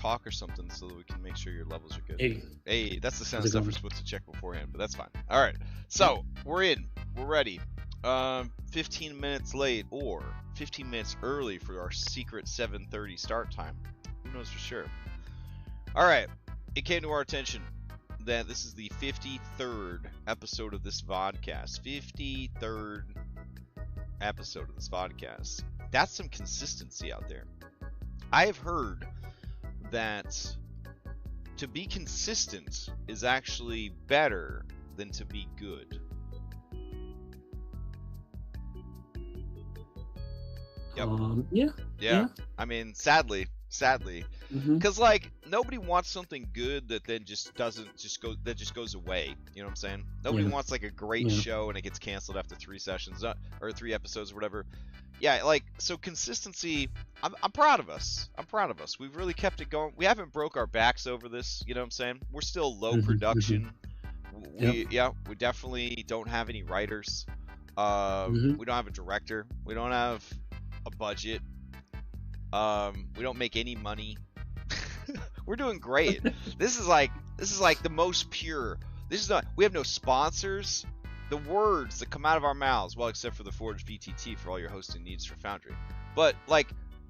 talk or something so that we can make sure your levels are good. Hey, That's the sound stuff we're supposed to check beforehand, but that's fine. All right, so we're in. We're ready. 15 minutes late or 15 minutes early for our secret 7:30 start time. Who knows for sure? All right, it came to our attention that this is the 53rd episode of this VODCast. 53rd episode of this VODCast. That's some consistency out there. I have heard that to be consistent is actually better than to be good. Yep. Yeah. I mean, sadly, because like nobody wants something good that then just goes away. You know what I'm saying? Nobody wants like a great show and it gets canceled after 3 sessions or 3 episodes or whatever. Yeah, like, so consistency. I'm proud of us. We've really kept it going. We haven't broke our backs over this. You know what I'm saying? We're still low production. We definitely don't have any writers. We don't have a director. We don't have a budget. We don't make any money. We're doing great. This is like the most pure. We have no sponsors. The words that come out of our mouths, well, except for the Forge VTT for all your hosting needs for Foundry, but like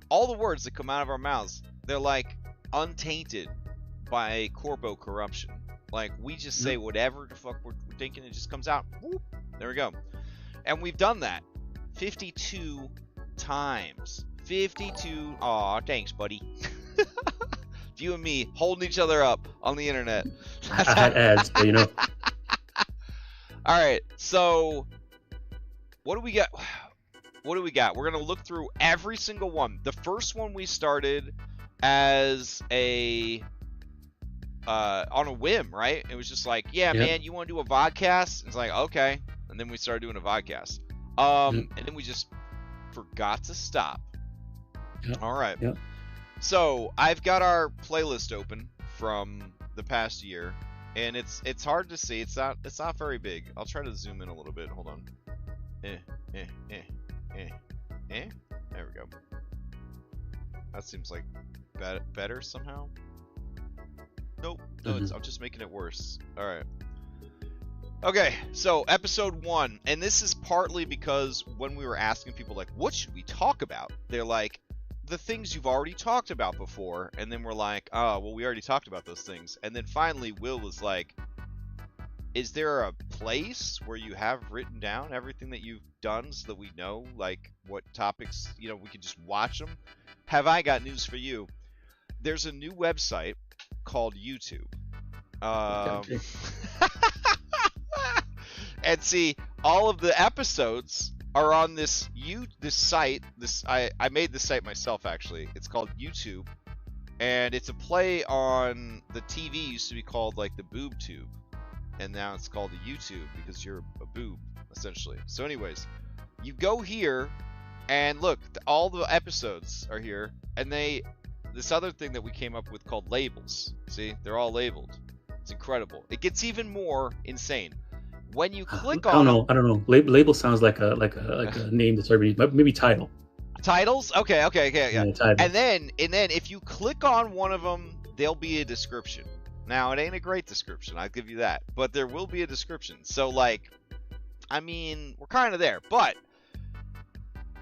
all the words that come out of our mouths, they're like untainted by corpo corruption. Like we just say whatever the fuck we're thinking, it just comes out. Whoop, there we go. And we've done that 52 times. 52. Aw, thanks, buddy. You and me holding each other up on the internet. I had ads, but you know. All right, so what do we got? We're gonna look through every single one. The first one we started as a on a whim, right? It was just like, yeah, man, you want to do a vodcast? It's like, okay, and then we started doing a vodcast. And then we just forgot to stop. All right. So I've got our playlist open from the past year. And it's hard to see. It's not very big. I'll try to zoom in a little bit. Hold on. There we go. That seems like better somehow. Nope. No, I'm just making it worse. All right. Okay, so episode 1, and this is partly because when we were asking people like, what should we talk about? They're like, the things you've already talked about before, and then we're like, oh, well, we already talked about those things. And then finally Will was like, is there a place where you have written down everything that you've done so that we know like what topics, you know, we can just watch them? Have I got news for you? There's a new website called YouTube. And see, all of the episodes are on this site. I made this site myself, actually. It's called YouTube, and it's a play on the TV used to be called like the boob tube, and now it's called the YouTube because you're a boob essentially. So anyways, you go here and look, all the episodes are here, and this other thing that we came up with called labels. See, they're all labeled. It's incredible. It gets even more insane. When you click on, I don't know. Label sounds like a name that's already, maybe title. Titles? Okay, yeah. Title. And then if you click on one of them, there'll be a description. Now it ain't a great description, I'll give you that, but there will be a description. So like, I mean, we're kind of there, but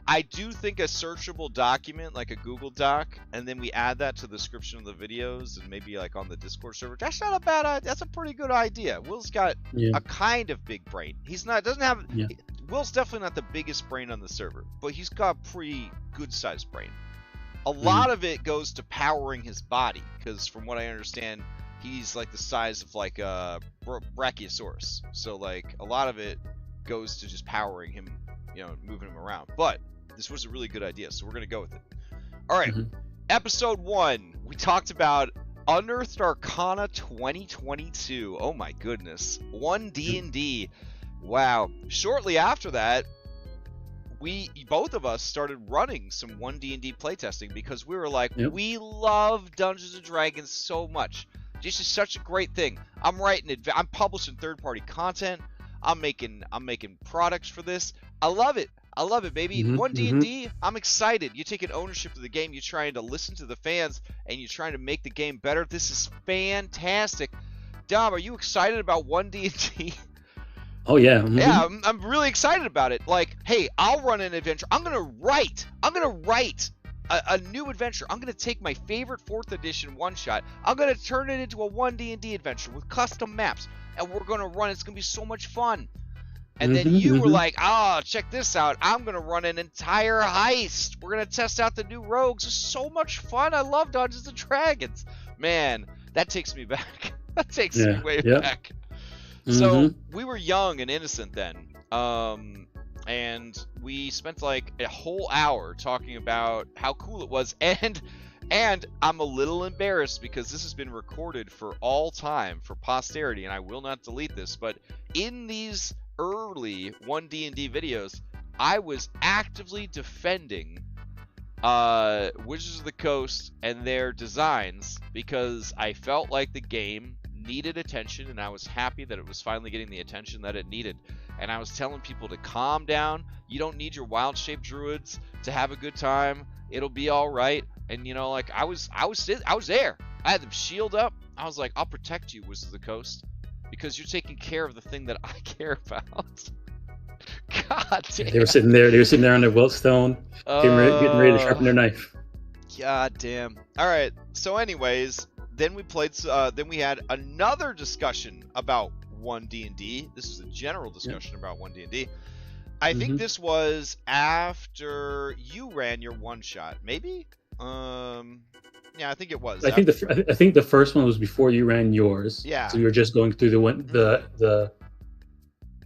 I do think a searchable document like a Google Doc, and then we add that to the description of the videos and maybe like on the Discord server. That's not a bad idea. That's a pretty good idea. Will's got a kind of big brain. Will's definitely not the biggest brain on the server, but he's got a pretty good sized brain. A lot of it goes to powering his body, because from what I understand, he's like the size of like a Brachiosaurus. So like a lot of it goes to just powering him, you know, moving him around. But this was a really good idea, so we're gonna go with it. All right, episode 1, we talked about Unearthed Arcana 2022. Oh my goodness, 1 D&D. Wow. Shortly after that, both of us started running some 1 D&D playtesting because we were like, we love Dungeons and Dragons so much. This is such a great thing. I'm publishing third-party content. I'm making products for this. I love it. I love it, baby. Mm-hmm, One D&D, I'm excited. You're taking ownership of the game. You're trying to listen to the fans, and you're trying to make the game better. This is fantastic. Dom, are you excited about One D&D? Oh yeah. Mm-hmm. Yeah, I'm really excited about it. Like, hey, I'll run an adventure. I'm gonna write a new adventure. I'm gonna take my favorite 4th edition one shot. I'm gonna turn it into a 1D&D adventure with custom maps, and we're gonna run. It's gonna be so much fun. And then you were like, oh, check this out. I'm gonna run an entire heist. We're gonna test out the new rogues. It's so much fun. I love Dungeons and Dragons. Man, that takes me back. That takes me way back. So we were young and innocent then, and we spent like a whole hour talking about how cool it was, and I'm a little embarrassed because this has been recorded for all time, for posterity, and I will not delete this, but in these early 1D&D videos, I was actively defending Wizards of the Coast and their designs because I felt like the game needed attention, and I was happy that it was finally getting the attention that it needed. And I was telling people to calm down. You don't need your wild shaped druids to have a good time. It'll be all right. And you know, like I was there. I had them shield up. I was like, I'll protect you, Wizards of the Coast, because you're taking care of the thing that I care about. God damn. They were sitting there on their Wellstone, getting ready to sharpen their knife. God damn. All right. So, anyways, then we played. Then we had another discussion about 1D&D. This is a general discussion about 1D&D. I think this was after you ran your one shot. Maybe. Yeah, I think it was. I think the first one was before you ran yours. Yeah. So you were just going through the.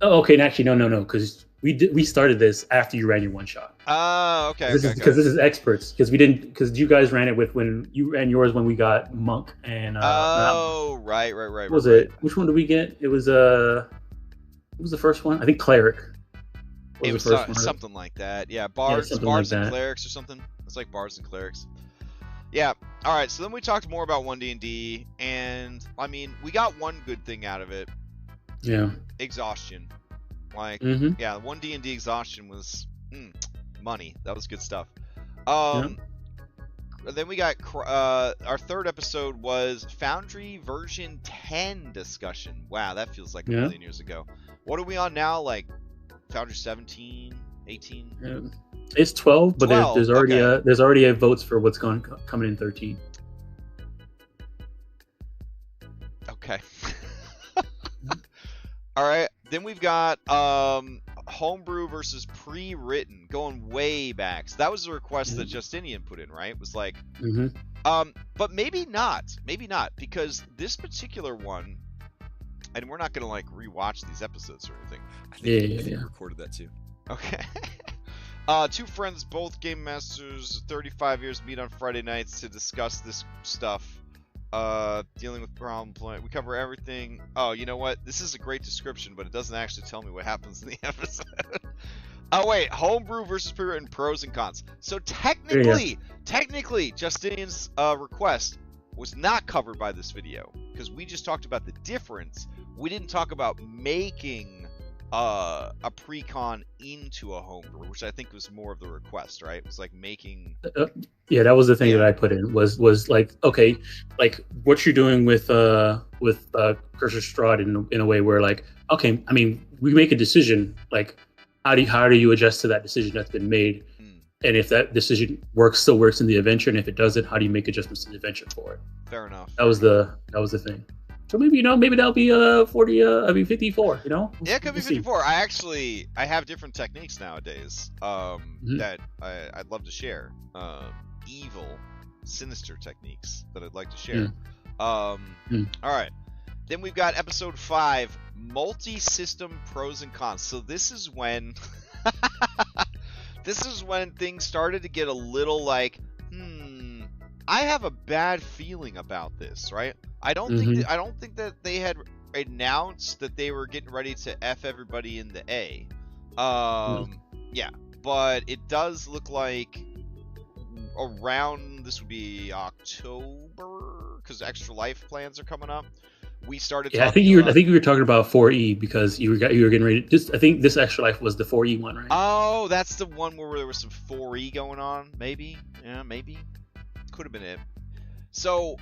Oh, okay. Actually, no, because we started this after you ran your one shot. Oh, okay. Because this is experts. Because you guys ran it when you ran yours when we got Monk and. Right. What was it? Which one did we get? It was what was the first one? I think Cleric. It was something like that. Yeah, bards and clerics or something. It's like bards and clerics. Yeah. All right. So then we talked more about 1D&D, and I mean, we got one good thing out of it. Yeah. Exhaustion. Like, yeah, 1D&D exhaustion was money. That was good stuff. Then we got our third episode was Foundry version 10 discussion. Wow, that feels like a million years ago. What are we on now? Like Foundry 17, 18? Yeah. It's 12, but 12, there's already a votes for what's coming in 13. Okay. All right. Then we've got homebrew versus pre-written, going way back. So that was a request that Justinian put in, right? It was like, but maybe not, because this particular one, and we're not gonna like rewatch these episodes or anything. I think we recorded that too. Okay. Two friends, both game masters, 35 years, meet on Friday nights to discuss this stuff. Dealing with problem point. We cover everything. Oh, you know what? This is a great description, but it doesn't actually tell me what happens in the episode. Oh wait, homebrew versus pre-written, pros and cons. So technically, Justinian's request was not covered by this video because we just talked about the difference. We didn't talk about making a pre-con into a homebrew, which I think was more of the request, right? It was like making. Yeah, that was the thing that I put in was like, okay, like what you're doing with Curse of Strahd in a way where like, okay, I mean, we make a decision, like how do you adjust to that decision that's been made, and if that decision still works in the adventure, and if it doesn't, how do you make adjustments in the adventure for it? Fair enough. That was the thing. So maybe that'll be 54. You know? Yeah, it could be 54. I have different techniques nowadays that I'd love to share. Evil, sinister techniques that I'd like to share. All right. Then we've got episode 5, multi-system pros and cons. So this is when things started to get a little like, I have a bad feeling about this, right? I don't think that they had announced that they were getting ready to F everybody in the A. Yeah, but it does look like around, this would be October, because Extra Life plans are coming up. we started. Yeah, I think you were talking about 4E because you were getting ready. I think this Extra Life was the 4E one, right? Oh, that's the one where there was some 4E going on. Maybe, yeah, maybe could have been it. So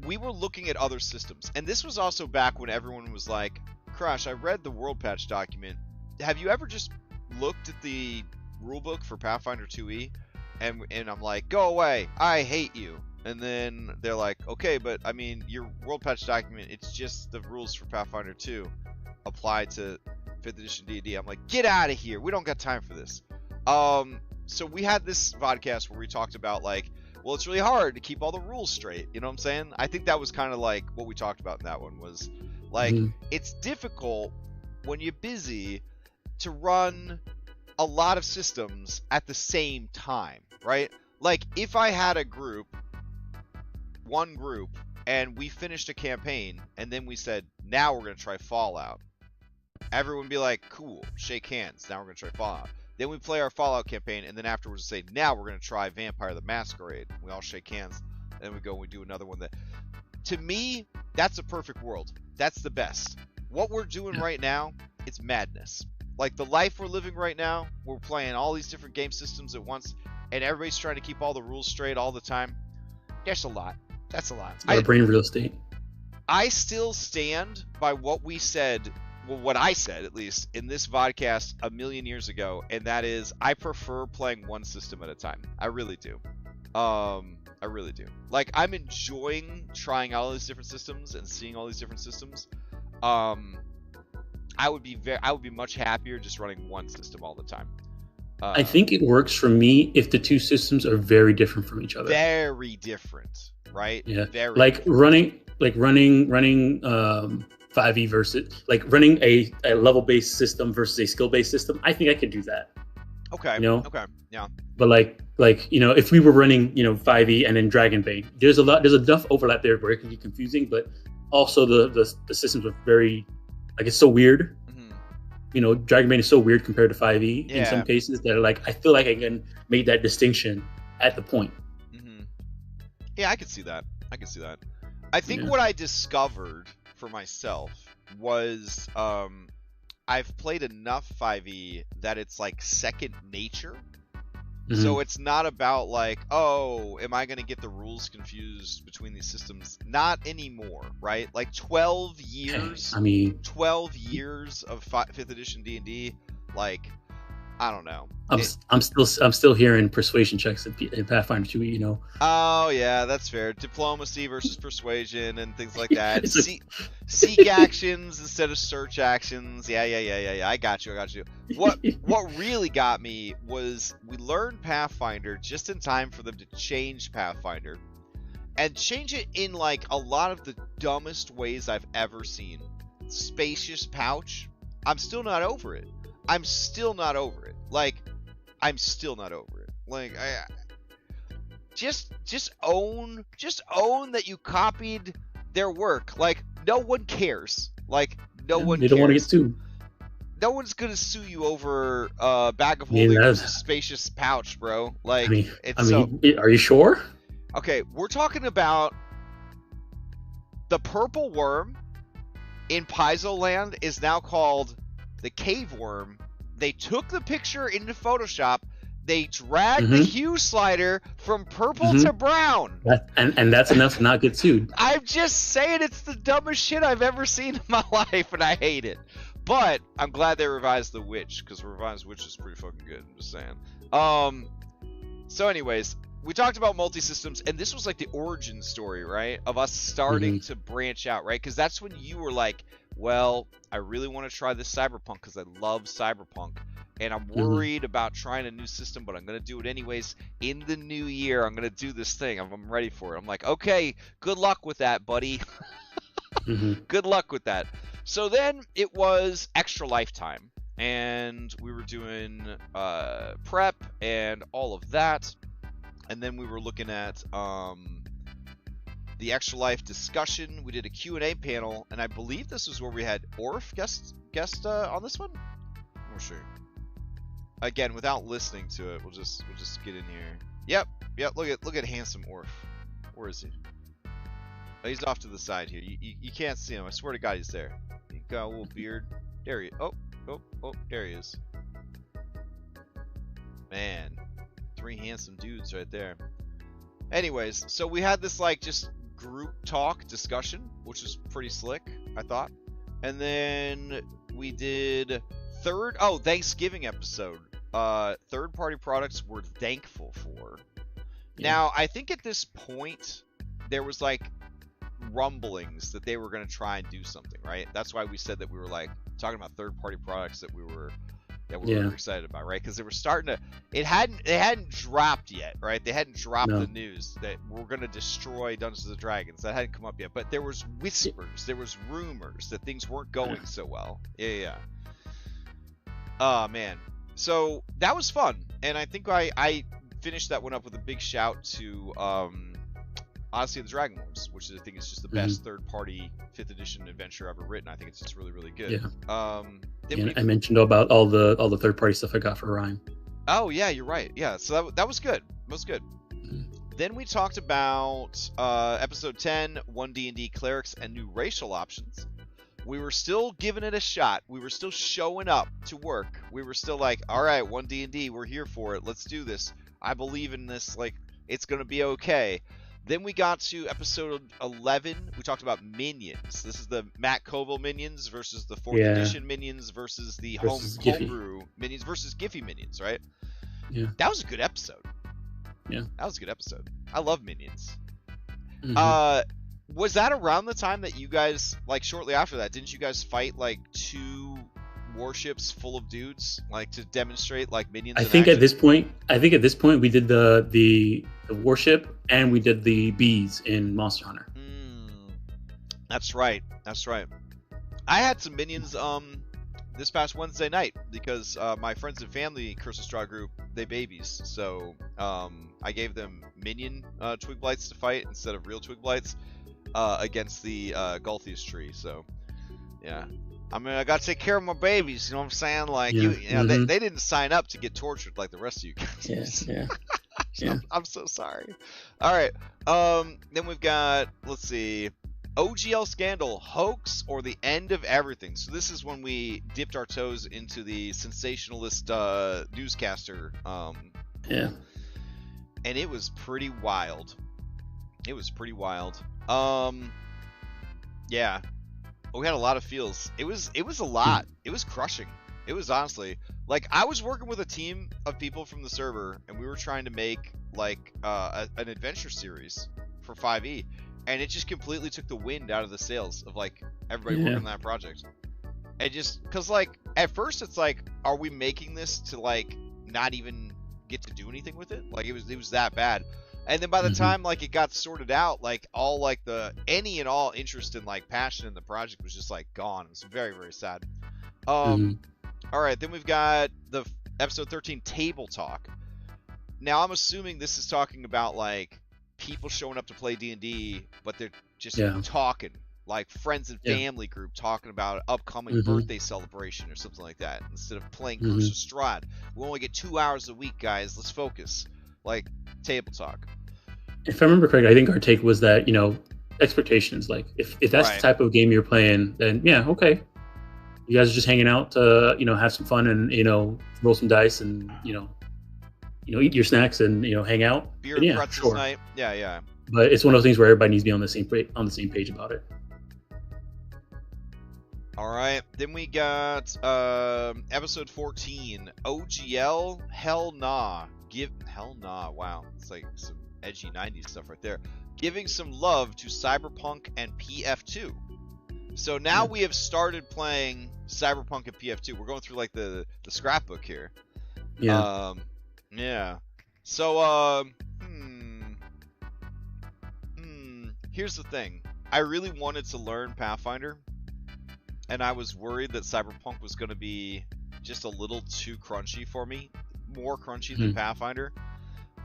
we were looking at other systems, and this was also back when everyone was like, "Crash, I read the world patch document. Have you ever just looked at the rulebook for Pathfinder 2E?" And I'm like, "Go away! I hate you." And then they're like, "Okay, but I mean, your world patch document, it's just the rules for Pathfinder 2 applied to 5th edition D&D. I'm like, "Get out of here. We don't got time for this." So we had this vodcast where we talked about like, well, it's really hard to keep all the rules straight. You know what I'm saying? I think that was kind of like what we talked about in that one was like, it's difficult when you're busy to run a lot of systems at the same time, right? Like if I had one group, and we finished a campaign, and then we said, now we're going to try Fallout. Everyone would be like, cool, shake hands, now we're going to try Fallout. Then we play our Fallout campaign, and then afterwards say, now we're going to try Vampire the Masquerade. We all shake hands, and then we go and we do another one. That, to me, that's a perfect world. That's the best. What we're doing right now, it's madness. Like, the life we're living right now, we're playing all these different game systems at once, and everybody's trying to keep all the rules straight all the time. That's a lot. That's a lot. It's our brain real estate. I still stand by what we said, well, what I said at least, in this vodcast a million years ago, and that is I prefer playing one system at a time. I really do. I really do. Like, I'm enjoying trying out all these different systems and seeing all these different systems. I would be much happier just running one system all the time. I think it works for me if the two systems are very different from each other. Very different, right? Yeah. Very like different. running 5e versus like running a level-based system versus a skill-based system. I think I could do that. Okay. You know? Okay. Yeah. But like if we were running 5e and then Dragonbane, there's enough overlap there where it can be confusing, but also the systems are very it's so weird. Dragonbane is so weird compared to 5e in some cases that like I feel like I can make that distinction at the point. Yeah, I could see that. I think what I discovered for myself was I've played enough 5e that it's like second nature. So it's not about like, oh, am I going to get the rules confused between these systems? Not anymore, right? Like 12 years. 12 years of 5th edition D&D, like, I don't know. I'm still hearing persuasion checks in Pathfinder 2e, Oh yeah, that's fair. Diplomacy versus persuasion and things like that. Seek actions instead of search actions. Yeah. I got you. What really got me was we learned Pathfinder just in time for them to change Pathfinder, and change it in like a lot of the dumbest ways I've ever seen. Spacious pouch. I'm still not over it. Like, I'm still not over it. Like, I just own that you copied their work. Like, no one cares. Like, no one cares. They don't want to get sued. No one's gonna sue you over bag of holding versus spacious pouch, bro. Like, are you sure? Okay, we're talking about the purple worm in Paizo Land is now called the cave worm. They took the picture into Photoshop. They dragged the hue slider from purple to brown. And that's enough to not get sued. I'm just saying it's the dumbest shit I've ever seen in my life, and I hate it. But I'm glad they revised the witch, because revised witch is pretty fucking good. I'm just saying. So anyways, we talked about multi-systems, and this was like the origin story, right? Of us starting to branch out, right? Because that's when you were like, well, I really want to try this CyberPunk because I love CyberPunk. And I'm worried about trying a new system, but I'm going to do it anyways. In the new year, I'm going to do this thing. I'm ready for it. I'm like, okay, good luck with that, buddy. Good luck with that. So then it was Extra Lifetime. And we were doing prep and all of that. And then we were looking at the Extra Life discussion. We did a Q&A panel, and I believe this was where we had Orf guest on this one. I'm not sure. Again, without listening to it, we'll just get in here. Yep. Look at handsome Orf. Where is he? Oh, he's off to the side here. You can't see him. I swear to God, he's there. He got a little beard. There he. Oh, there he is. Man, 3 handsome dudes right there. Anyways, so we had this like just group talk discussion, which was pretty slick, I thought. And then we did Thanksgiving episode. Third-party products we're thankful for. Yeah. Now, I think at this point there was like rumblings that they were going to try and do something, right? That's why we said that we were like talking about third-party products that we were really excited about, right? Because they were starting to. They hadn't dropped yet, right? They hadn't dropped the news that we're going to destroy Dungeons and Dragons. That hadn't come up yet, but there was whispers, there was rumors that things weren't going so well. Yeah. Oh man, so that was fun, and I think I finished that one up with a big shout to Odyssey of the Dragon Wars, which I think is just the best third-party 5th edition adventure ever written. I think it's just really, really good. Yeah. I mentioned about all the third-party stuff I got for Ryan. Oh yeah, you're right. Yeah, so that was good. That was good. Then we talked about episode 10, 1D&D clerics and new racial options. We were still giving it a shot. We were still showing up to work. We were still like, all right, 1D&D, we're here for it. Let's do this. I believe in this. Like, it's going to be okay. Then we got to episode 11. We talked about minions. This is the Matt Koval minions versus the 4th edition minions versus the homebrew minions versus Giphy minions, right? Yeah. That was a good episode. Yeah. That was a good episode. I love minions. Was that around the time that you guys, like shortly after that, didn't you guys fight like 2 warships full of dudes, like to demonstrate like minions? I think at this point we did the warship and we did the bees in Monster Hunter. That's right. I had some minions this past Wednesday night because my friends and family CRASHDOM group, they babies, so I gave them minion twig blights to fight instead of real twig blights against the Gulthius tree. So yeah, I mean, I gotta take care of my babies, you know what I'm saying? Like, they didn't sign up to get tortured like the rest of you guys. Yeah. I'm so sorry. All right. Then we've got, let's see, OGL scandal, hoax, or the end of everything. So this is when we dipped our toes into the sensationalist newscaster. And it was pretty wild. Yeah. We had a lot of feels. It was a lot. It was crushing. It was honestly, like, I was working with a team of people from the server, and we were trying to make like an adventure series for 5e, and it just completely took the wind out of the sails of like everybody working on that project. And just because like at first it's like, are we making this to like not even get to do anything with it? Like it was that bad. And then by the time like it got sorted out, like all like the any and all interest and like passion in the project was just like gone. It was very, very sad. All right, then we've got the episode 13 table talk. Now I'm assuming this is talking about like people showing up to play D&D, but they're just talking, like friends and family group talking about an upcoming birthday celebration or something like that, instead of playing Curse of Strahd. We only get 2 hours a week, guys. Let's focus. Like table talk. If I remember correctly, I think our take was that, you know, expectations. Like if that's the type of game you're playing, then yeah, okay. You guys are just hanging out to, you know, have some fun and, you know, roll some dice and, you know, eat your snacks and, you know, hang out. Beer and pretzels night. Yeah. But it's one of those things where everybody needs to be on the same page about it. All right. Then we got episode 14, OGL. Hell nah. Wow. It's like some edgy 90s stuff right there. Giving some love to CyberPunk and PF2. So now we have started playing CyberPunk and PF2. We're going through like the scrapbook here. Yeah. So here's the thing. I really wanted to learn Pathfinder, and I was worried that CyberPunk was going to be just a little too crunchy for me, more crunchy than Pathfinder.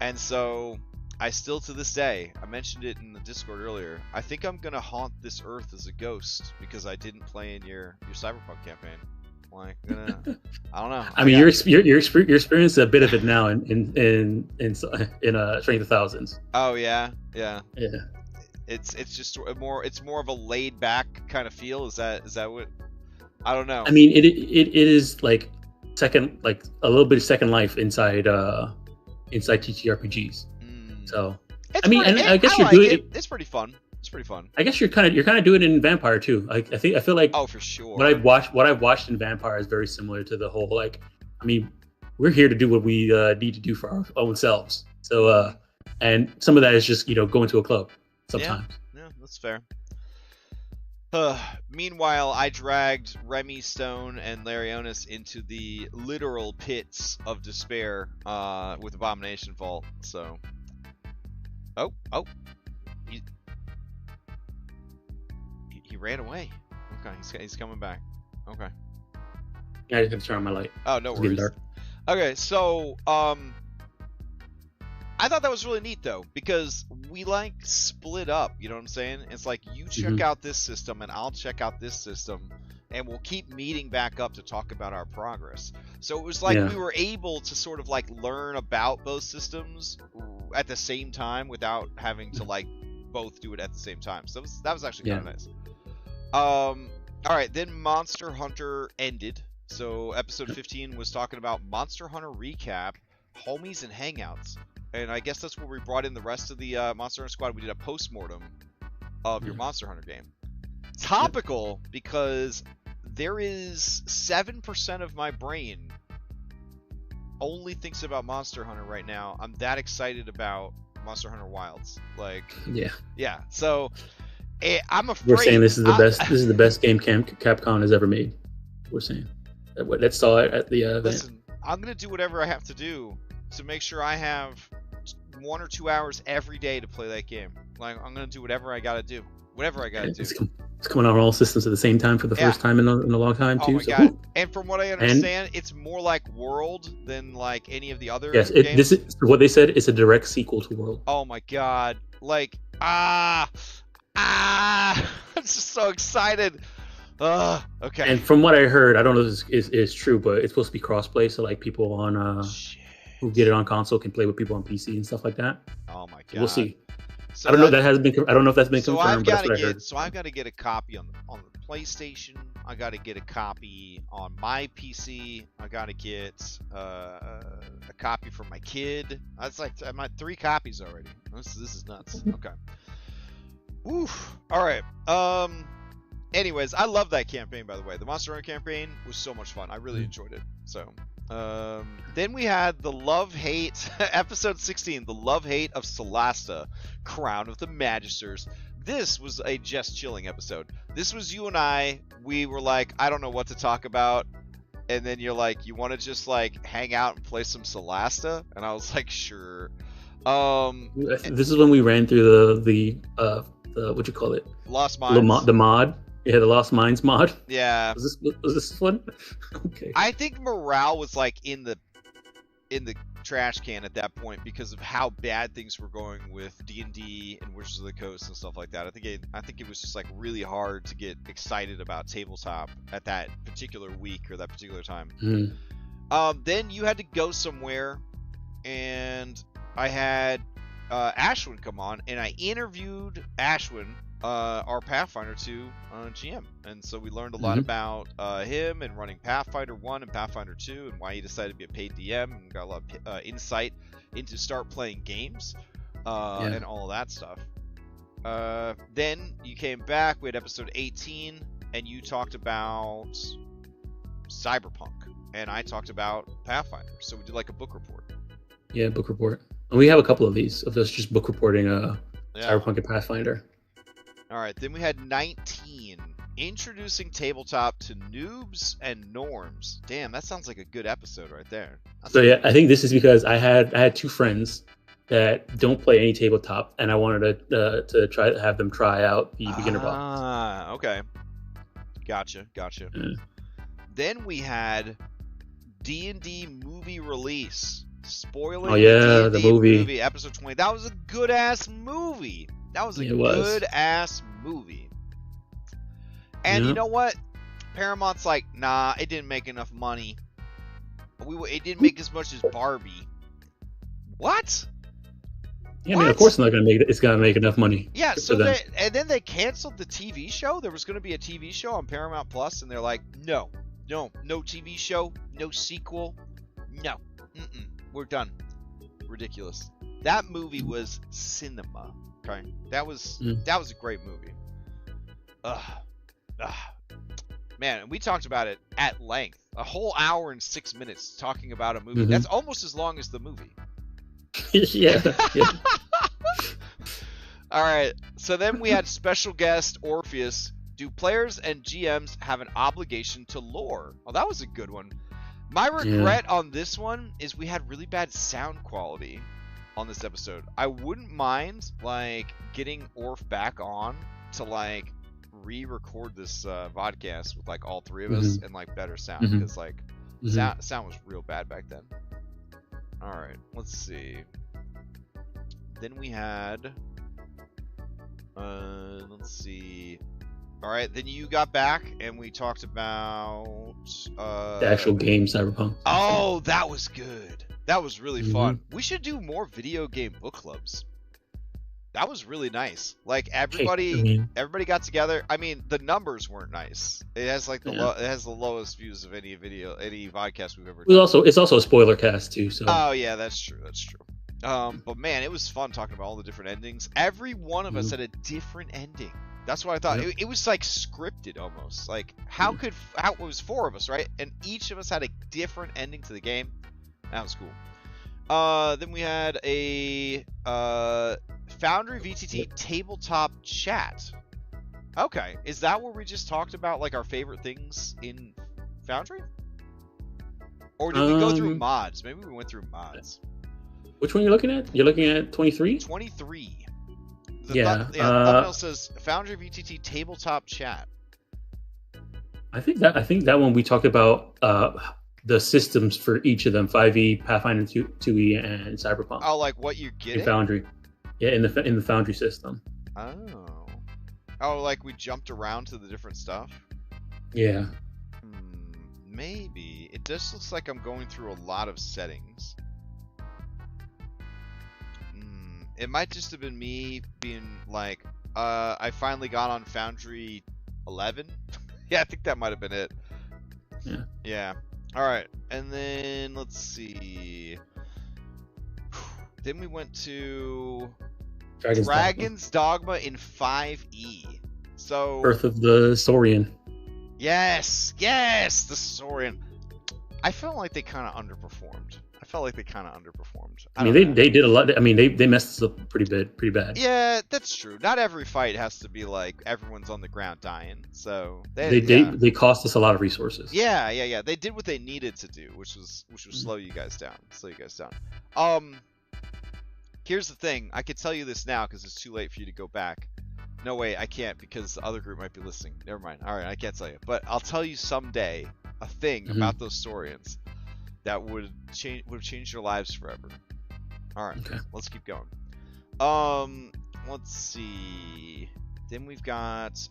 And so I still, to this day, I mentioned it in the Discord earlier, I think I'm going to haunt this earth as a ghost because I didn't play in your CyberPunk campaign. Like, I don't know. I mean, you're experiencing a bit of it now in Strength of Thousands. Oh yeah. It's just it's more of a laid back kind of feel. Is that what? I don't know. I mean, it is like second, like a little bit of Second Life inside TTRPGs. So It's I guess you're like doing it. It's pretty fun. It's pretty fun. I guess you're kind of doing it in Vampire too. I feel like oh, for sure. What I've watched in Vampire is very similar to the whole, like, I mean, we're here to do what we need to do for our own selves. So and some of that is just going to a club sometimes. Yeah, that's fair. Meanwhile, I dragged Remy Stone and Larionis into the literal pits of despair with Abomination Vault. So, he ran away. Okay, he's coming back. Okay. Yeah, I just have to turn on my light. Oh, no worries. Okay, so I thought that was really neat though, because we like split up, you know what I'm saying? It's like you check out this system and I'll check out this system, and we'll keep meeting back up to talk about our progress. So it was like we were able to sort of like learn about both systems at the same time without having to like both do it at the same time. So that was actually kind of nice. All right, then Monster Hunter ended. So episode 15 was talking about Monster Hunter recap, homies and hangouts. And I guess that's where we brought in the rest of the Monster Hunter squad. We did a post-mortem of your Monster Hunter game. Topical, because there is 7% of my brain only thinks about Monster Hunter right now. I'm that excited about Monster Hunter Wilds. Like, yeah. So I'm afraid. We're saying this is the best. This is the best game Capcom has ever made. We're saying let's saw it at the event. Listen, I'm gonna do whatever I have to do to make sure I have 1 or 2 hours every day to play that game. Like, I'm gonna do whatever I gotta do. Whatever I gotta do. It's coming on all systems at the same time for the first time in a long time too. Oh my god! And from what I understand, it's more like World than like any of the other games. This is what they said. It's a direct sequel to World. Oh my god! Like I'm just so excited. Okay. And from what I heard, I don't know if this is true, but it's supposed to be crossplay, so like people on who get it on console can play with people on PC and stuff like that. Oh my god! We'll see. So I don't know if that's been confirmed. So I've got to get a copy on the PlayStation. I got to get a copy on my PC. I got to get a copy for my kid. That's like I'm at 3 copies already. This is nuts. Okay. Oof. All right. Anyways, I love that campaign, by the way. The Monster Hunter campaign was so much fun. I really enjoyed it. So, then we had the love-hate, episode 16, the love-hate of Solasta, Crown of the Magisters. This was a just chilling episode. This was you and I. We were like, I don't know what to talk about. And then you're like, you want to just like hang out and play some Solasta? And I was like, sure. This is when we ran through the what you call it? Lost Mines. The mod. Yeah, the Lost Mines mod. Yeah. Was this one? Okay. I think morale was like in the trash can at that point because of how bad things were going with D&D and Wizards of the Coast and stuff like that. I think it was just like really hard to get excited about tabletop at that particular week or that particular time. Then you had to go somewhere, and I had Ashwin come on, and I interviewed Ashwin, our Pathfinder 2 GM, and so we learned a lot about him and running Pathfinder 1 and Pathfinder 2 and why he decided to be a paid DM, and got a lot of insight into start playing games and all of that stuff. Then you came back, we had episode 18, and you talked about Cyberpunk, and I talked about Pathfinder, so we did like a book report. Yeah, book report. And we have a couple of these, of us just book reporting Cyberpunk and Pathfinder. Alright, then we had 19, introducing tabletop to noobs and norms. Damn, that sounds like a good episode right there. I think this is because I had 2 friends that don't play any tabletop, and I wanted to have them try out the beginner box. Ah, okay. Gotcha. Then we had D&D movie release. Spoiling the movie, episode 20. That was a good ass movie. Good-ass movie. And you know what? Paramount's like, nah, it didn't make enough money. It didn't make as much as Barbie. What? Yeah, I mean, of course, it's gonna make enough money. Yeah, so then they canceled the TV show. There was going to be a TV show on Paramount Plus, and they're like, no TV show, no sequel, no, we're done. Ridiculous. That movie was cinema. Okay, that was a great movie. Man, we talked about it at length. A whole hour and 6 minutes talking about a movie. That's almost as long as the movie. yeah. All right. So then we had special guest Orpheus. Do players and GMs have an obligation to lore? Oh, that was a good one. My regret on this one is we had really bad sound quality on this episode. I wouldn't mind like getting Orph back on to like re-record this VODcast with like all three of us and like better sound because like sound was real bad back then. All right, let's see. Then we had, let's see. All right, then you got back and we talked about the actual game CyberPunk. Oh, that was good. That was really fun. We should do more video game book clubs. That was really nice. Like everybody got together. I mean, the numbers weren't nice. It has like it has the lowest views of any VODcast we've ever done. It's also a spoiler cast too. So. Oh yeah, that's true. But man, it was fun talking about all the different endings. Every one of us had a different ending. That's what I thought. It was like scripted almost. Like it was 4 of us, right? And each of us had a different ending to the game. That was cool. Then we had a Foundry VTT tabletop chat. Okay, is that where we just talked about like our favorite things in Foundry? Or did we go through mods? Maybe we went through mods. Which one are you looking at? You're looking at 23? 23. The thumbnail says Foundry VTT tabletop chat. I think that one we talked about the systems for each of them: 5e, Pathfinder 2e, and CyberPunk. Oh, like what you get in Foundry? Yeah, in the Foundry system. Oh, like we jumped around to the different stuff. Yeah. Maybe it just looks like I'm going through a lot of settings. It might just have been me being like, I finally got on Foundry 11. Yeah, I think that might have been it. Yeah. All right, and then let's see. Then we went to Dragon's Dogma in 5e. So Birth of the Saurian. Yes, the Saurian. I felt like they kind of underperformed. I mean, they did a lot. I mean, they messed us up pretty bad. Yeah, that's true. Not every fight has to be like everyone's on the ground dying. So they cost us a lot of resources. Yeah. They did what they needed to do, which was slow you guys down. Here's the thing. I could tell you this now because it's too late for you to go back. No, wait, I can't because the other group might be listening. Never mind. All right, I can't tell you, but I'll tell you someday a thing about those Saurians that would have changed your lives forever. All right, Let's keep going. Let's see. Then we've got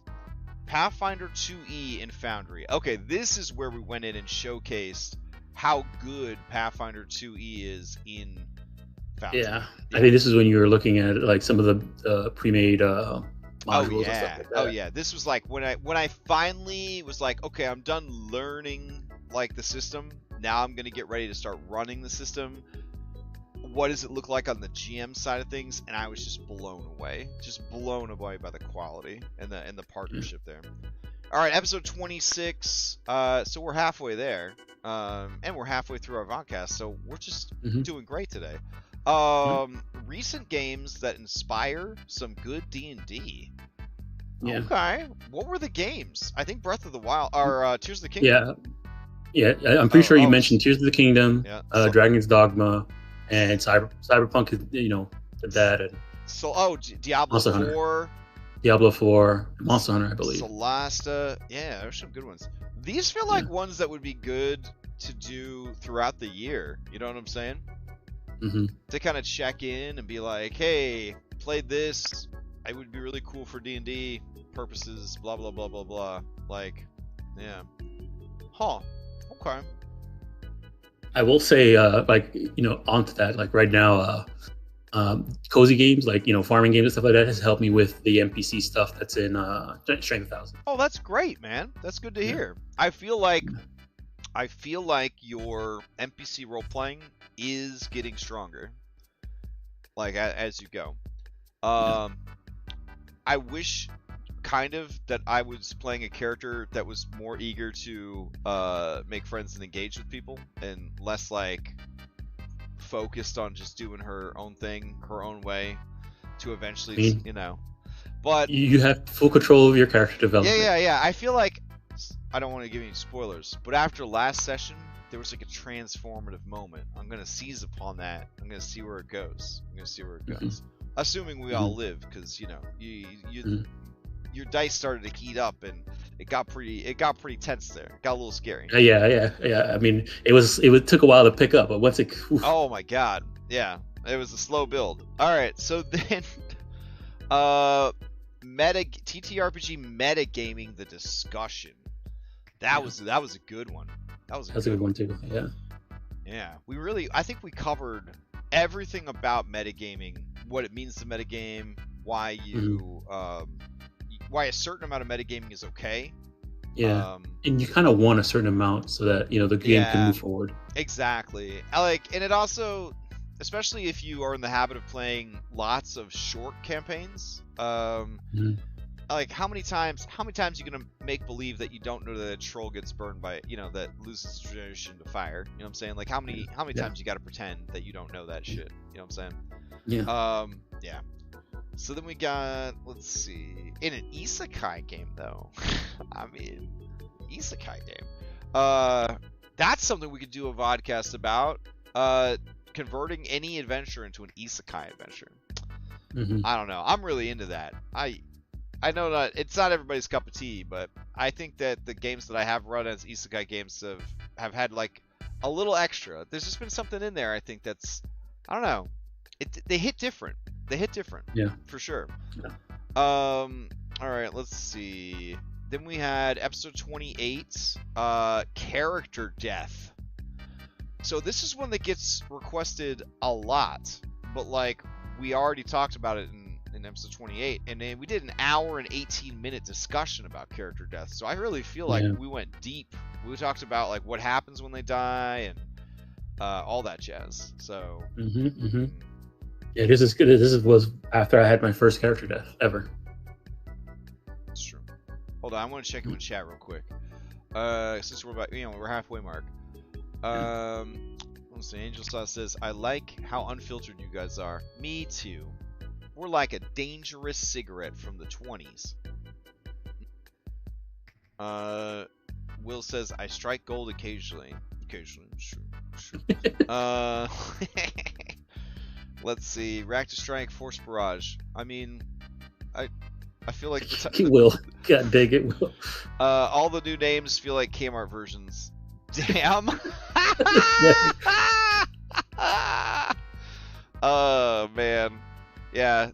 Pathfinder 2e in Foundry. Okay, this is where we went in and showcased how good Pathfinder 2e is in Foundry. Yeah, I think this is when you were looking at like some of the pre-made modules and stuff like that. Oh yeah, this was like when I finally was like, okay, I'm done learning like the system. Now I'm going to get ready to start running the system. What does it look like on the GM side of things? And I was just blown away by the quality and the partnership there. All right, episode 26. So we're halfway there, and we're halfway through our VODcast. So we're just doing great today. Recent games that inspire some good D&D. Yeah. Okay, what were the games? I think Breath of the Wild or Tears of the Kingdom. Yeah, I'm pretty sure you mentioned Tears of the Kingdom, Dragon's Dogma, and CyberPunk is, that. And so, Diablo 4. Diablo 4, Monster Hunter, I believe. Solasta. Yeah, there's some good ones. These feel like ones that would be good to do throughout the year. You know what I'm saying? To kind of check in and be like, hey, played this. It would be really cool for D&D purposes, blah, blah, blah, blah, blah. Like, yeah. Huh. Okay. I will say, onto that, like right now, cozy games like farming games and stuff like that has helped me with the NPC stuff that's in Strength 1000. Oh, that's great, man. That's good to hear. I feel like your NPC role playing is getting stronger, like as you go. I wish kind of that I was playing a character that was more eager to make friends and engage with people, and less like focused on just doing her own thing, her own way, to eventually, But you have full control of your character development. Yeah. I feel like, I don't want to give you spoilers, but after last session, there was like a transformative moment. I'm gonna seize upon that. I'm gonna see where it goes. Assuming we all live, because your dice started to heat up and it got pretty tense there. It got a little scary. Yeah. I mean, it took a while to pick up, but once it. Oh my god, yeah, it was a slow build. All right, so then, TTRPG metagaming, the discussion. That was a good one. That's a good one too. Yeah. Yeah, I think we covered everything about metagaming, what it means to metagame, why why a certain amount of metagaming is okay. Yeah, and you kind of want a certain amount so that the game can move forward. Exactly. And it also, especially if you are in the habit of playing lots of short campaigns, like how many times you gonna make believe that you don't know that a troll gets burned by that loses tradition to fire? You know what I'm saying? Like how many times you gotta pretend that you don't know that shit? You know what I'm saying? Yeah. Yeah. So then we got, let's see, in an isekai game though. I mean, isekai game. That's something we could do a vodcast about. Converting any adventure into an isekai adventure. I don't know. I'm really into that. I know that it's not everybody's cup of tea, but I think that the games that I have run as isekai games have had like a little extra. There's just been something in there, I think, that's, I don't know. They hit different. Yeah, for sure. Yeah. All right, let's see. Then we had episode 28, character death. So this is one that gets requested a lot, but like we already talked about it in episode 28, and then we did an hour and 18-minute discussion about character death. So I really feel like we went deep. We talked about like what happens when they die and all that jazz. So. Yeah, this was after I had my first character death ever. That's true. Hold on, I want to check in with chat real quick. Since we're about, we're halfway mark. Let's see. Angel Sauce says, "I like how unfiltered you guys are." Me too. We're like a dangerous cigarette from the 20s. Will says, "I strike gold occasionally." Sure. Let's see. Rack to Strike, Force Barrage. I mean, I feel like Will. God dang it, Will. All the new names feel like Kmart versions. Damn. Oh man. Yeah.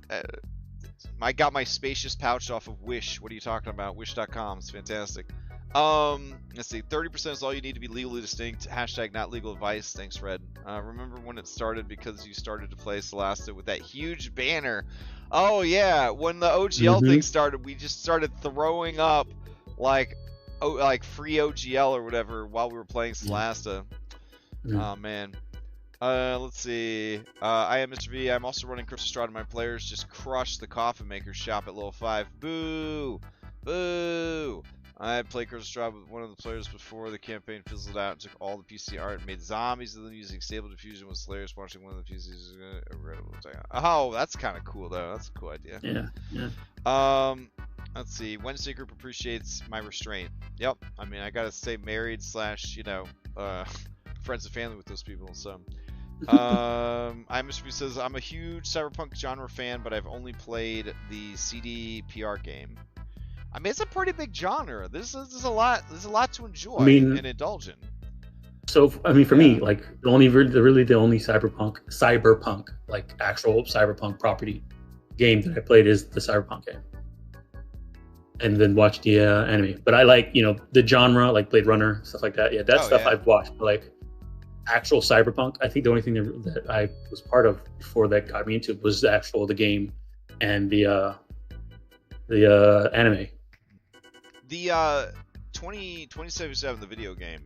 I got my spacious pouch off of Wish. What are you talking about? Wish.com. It's fantastic. Let's see. 30% is all you need to be legally distinct. # not legal advice. Thanks, Red. Remember when it started because you started to play Solasta with that huge banner? Oh yeah, when the OGL thing started, we just started throwing up like free OGL or whatever while we were playing Solasta. Oh man. Let's see. I am Mr. V. I'm also running Crystal Strahd. My players just crushed the Coffin Maker shop at level 5. Boo! Boo! I played Crystal Strahd with one of the players before the campaign fizzled out and took all the PC art and made zombies of them using Stable Diffusion with Slayers watching one of the PCs. Oh, that's kind of cool though. That's a cool idea. Yeah. Let's see. Wednesday group appreciates my restraint. Yep. I mean, I gotta stay married / friends and family with those people. So, I Mr. B says I'm a huge cyberpunk genre fan, but I've only played the CD PR game. I mean, it's a pretty big genre. There's a lot to enjoy and indulge in. So, I mean, for me, like the only cyberpunk, like actual cyberpunk property game that I played is the cyberpunk game, and then watched the anime. But I like, the genre, like Blade Runner, stuff like that. Yeah, that stuff I've watched. But like actual CyberPunk. I think the only thing that I was part of before that got me into it was the game and the anime. The 2077, the video game,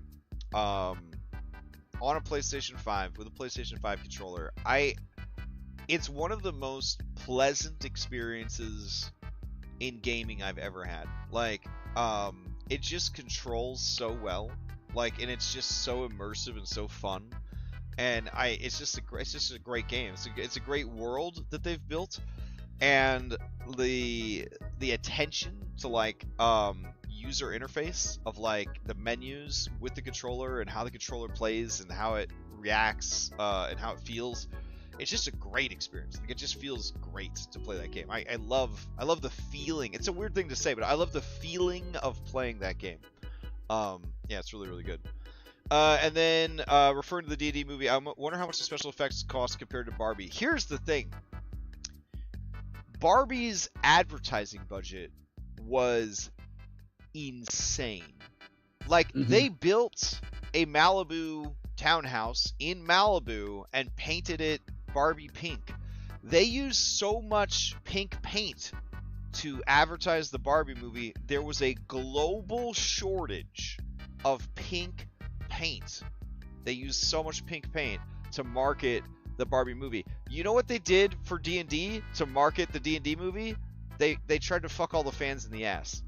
on a PlayStation 5 with a PlayStation 5 controller, it's one of the most pleasant experiences in gaming I've ever had. Like, it just controls so well, like, and it's just so immersive and so fun, and it's just a great game. It's a great world that they've built, and the attention to like user interface of like the menus with the controller and how the controller plays and how it reacts and how it feels. It's just a great experience. Like, it just feels great to play that game. I love the feeling. It's a weird thing to say, but I love the feeling of playing that game. Yeah, it's really, really good. And then referring to the D&D movie, I wonder how much the special effects cost compared to Barbie. Here's the thing. Barbie's advertising budget was insane. Like, they built a Malibu townhouse in Malibu and painted it Barbie pink. They used so much pink paint to advertise the Barbie movie. There was a global shortage of pink paint. They used so much pink paint to market the Barbie movie. You know what they did for D&D to market the D&D movie? They tried to fuck all the fans in the ass.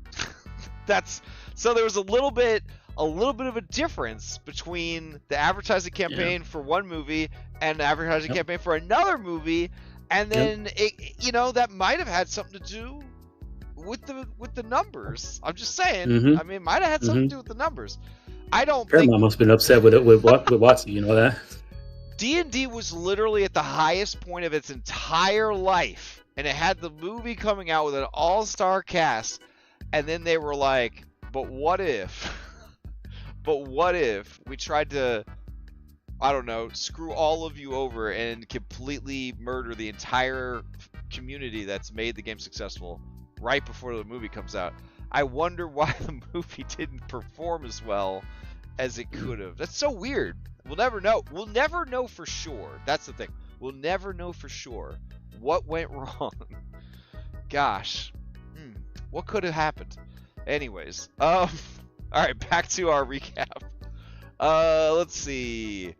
So there was a little bit of a difference between the advertising campaign for one movie and the advertising campaign for another movie, and then that might have had something to do with the numbers. I'm just saying. I mean, it might have had something to do with the numbers. I don't think Paramount must have been upset with Watson, you know that? D&D was literally at the highest point of its entire life, and it had the movie coming out with an all-star cast, and then they were like, but what if we tried to, I don't know, screw all of you over and completely murder the entire community that's made the game successful right before the movie comes out? I wonder why the movie didn't perform as well as it could have. That's so weird. We'll never know. We'll never know for sure. That's the thing. We'll never know for sure what went wrong. Gosh. What could have happened? Anyways. All right, back to our recap. Let's see.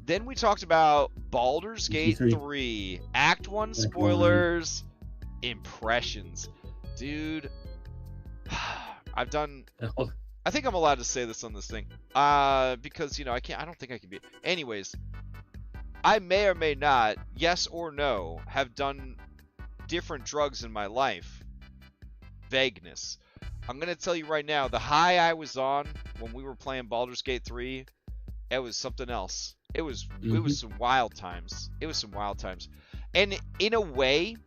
Then we talked about Baldur's Gate 3. Act 1 spoilers. Impressions. Dude. I think I'm allowed to say this on this thing. Because, I don't think I can be. Anyways. I may or may not, yes or no, have done different drugs in my life. Vagueness. I'm going to tell you right now, the high I was on when we were playing Baldur's Gate 3, it was something else. It was some wild times. It was some wild times. And in a way,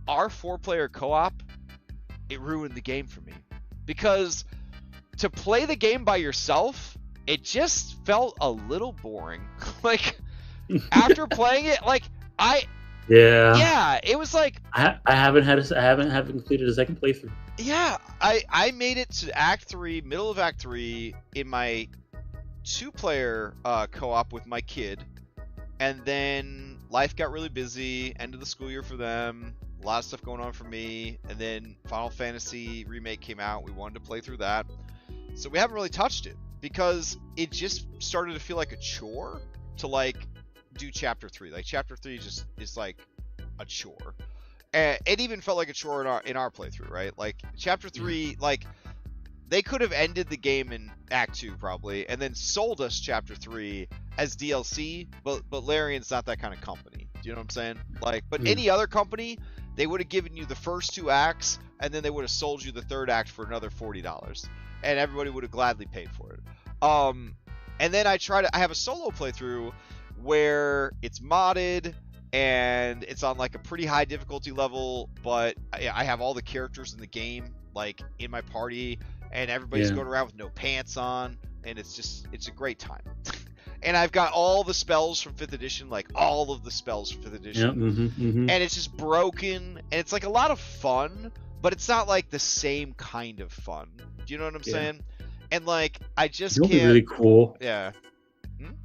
our 4-player co-op, it ruined the game for me. Because to play the game by yourself, it just felt a little boring. Like, after playing it, like, it was like I haven't completed a second playthrough. Yeah, I made it to Act 3, middle of Act 3, in my 2-player co-op with my kid, and then life got really busy, end of the school year for them, a lot of stuff going on for me, and then Final Fantasy Remake came out, we wanted to play through that, so we haven't really touched it, because it just started to feel like a chore to, like, do Chapter 3. Like, Chapter 3 just is, like, a chore. And it even felt like a chore in our playthrough, right? Like, Chapter 3, like, they could have ended the game in Act 2, probably, and then sold us Chapter 3 as DLC, but Larian's not that kind of company. Do you know what I'm saying? Like, but any other company, they would have given you the first 2 acts, and then they would have sold you the 3rd act for another $40, and everybody would have gladly paid for it. And then I have a solo playthrough where it's modded, and it's on like a pretty high difficulty level, but I have all the characters in the game like in my party, and everybody's going around with no pants on, and it's a great time. And I've got all the spells from 5th edition, like all of the spells from 5th edition, and it's just broken, and it's like a lot of fun, but it's not like the same kind of fun. Do you know what I'm saying? And like, I just can't. Really cool. Yeah.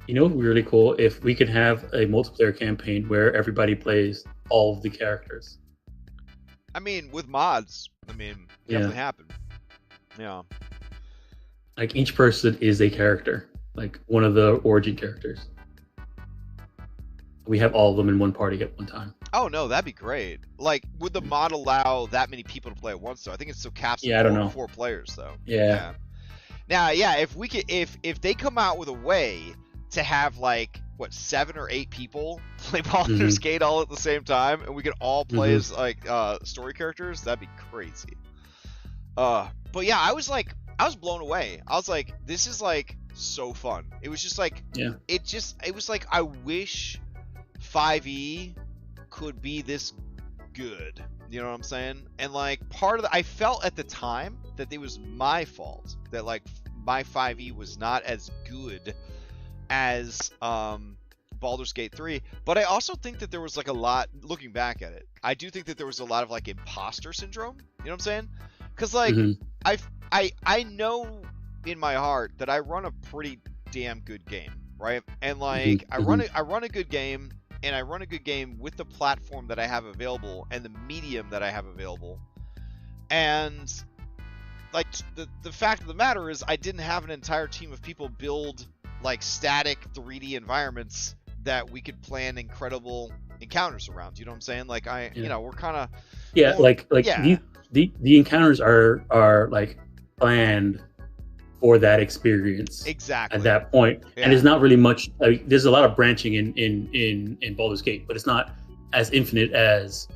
You know, what would be really cool if we could have a multiplayer campaign where everybody plays all of the characters. I mean, with mods, definitely happen. Yeah. Like each person is a character, like one of the origin characters. We have all of them in one party at one time. Oh no, that'd be great. Like, would the mod allow that many people to play at once? Though I think it's still capped at 4 players, though. Yeah. Now, if we could, if they come out with a way to have like 7 or 8 people play Baldur's Gate all at the same time, and we could all play as like story characters, that'd be crazy. But yeah, I was blown away. I was like, this is like so fun. It was just like, it was like, I wish 5e could be this good. You know what I'm saying? And like I felt at the time that it was my fault that like my 5e was not as good as Baldur's Gate 3, but I also think that there was like a lot, looking back at it, I do think that there was a lot of like imposter syndrome. You know what I'm saying? Because like I know in my heart that I run a pretty damn good game, right? And like I run a good game, and I run a good game with the platform that I have available and the medium that I have available. And like the fact of the matter is, I didn't have an entire team of people build like static 3D environments that we could plan incredible encounters around. You know what I'm saying? Like you know, we're kind of the encounters are like planned for that experience exactly at that point, and there's not really much. There's a lot of branching in Baldur's Gate, but it's not as infinite as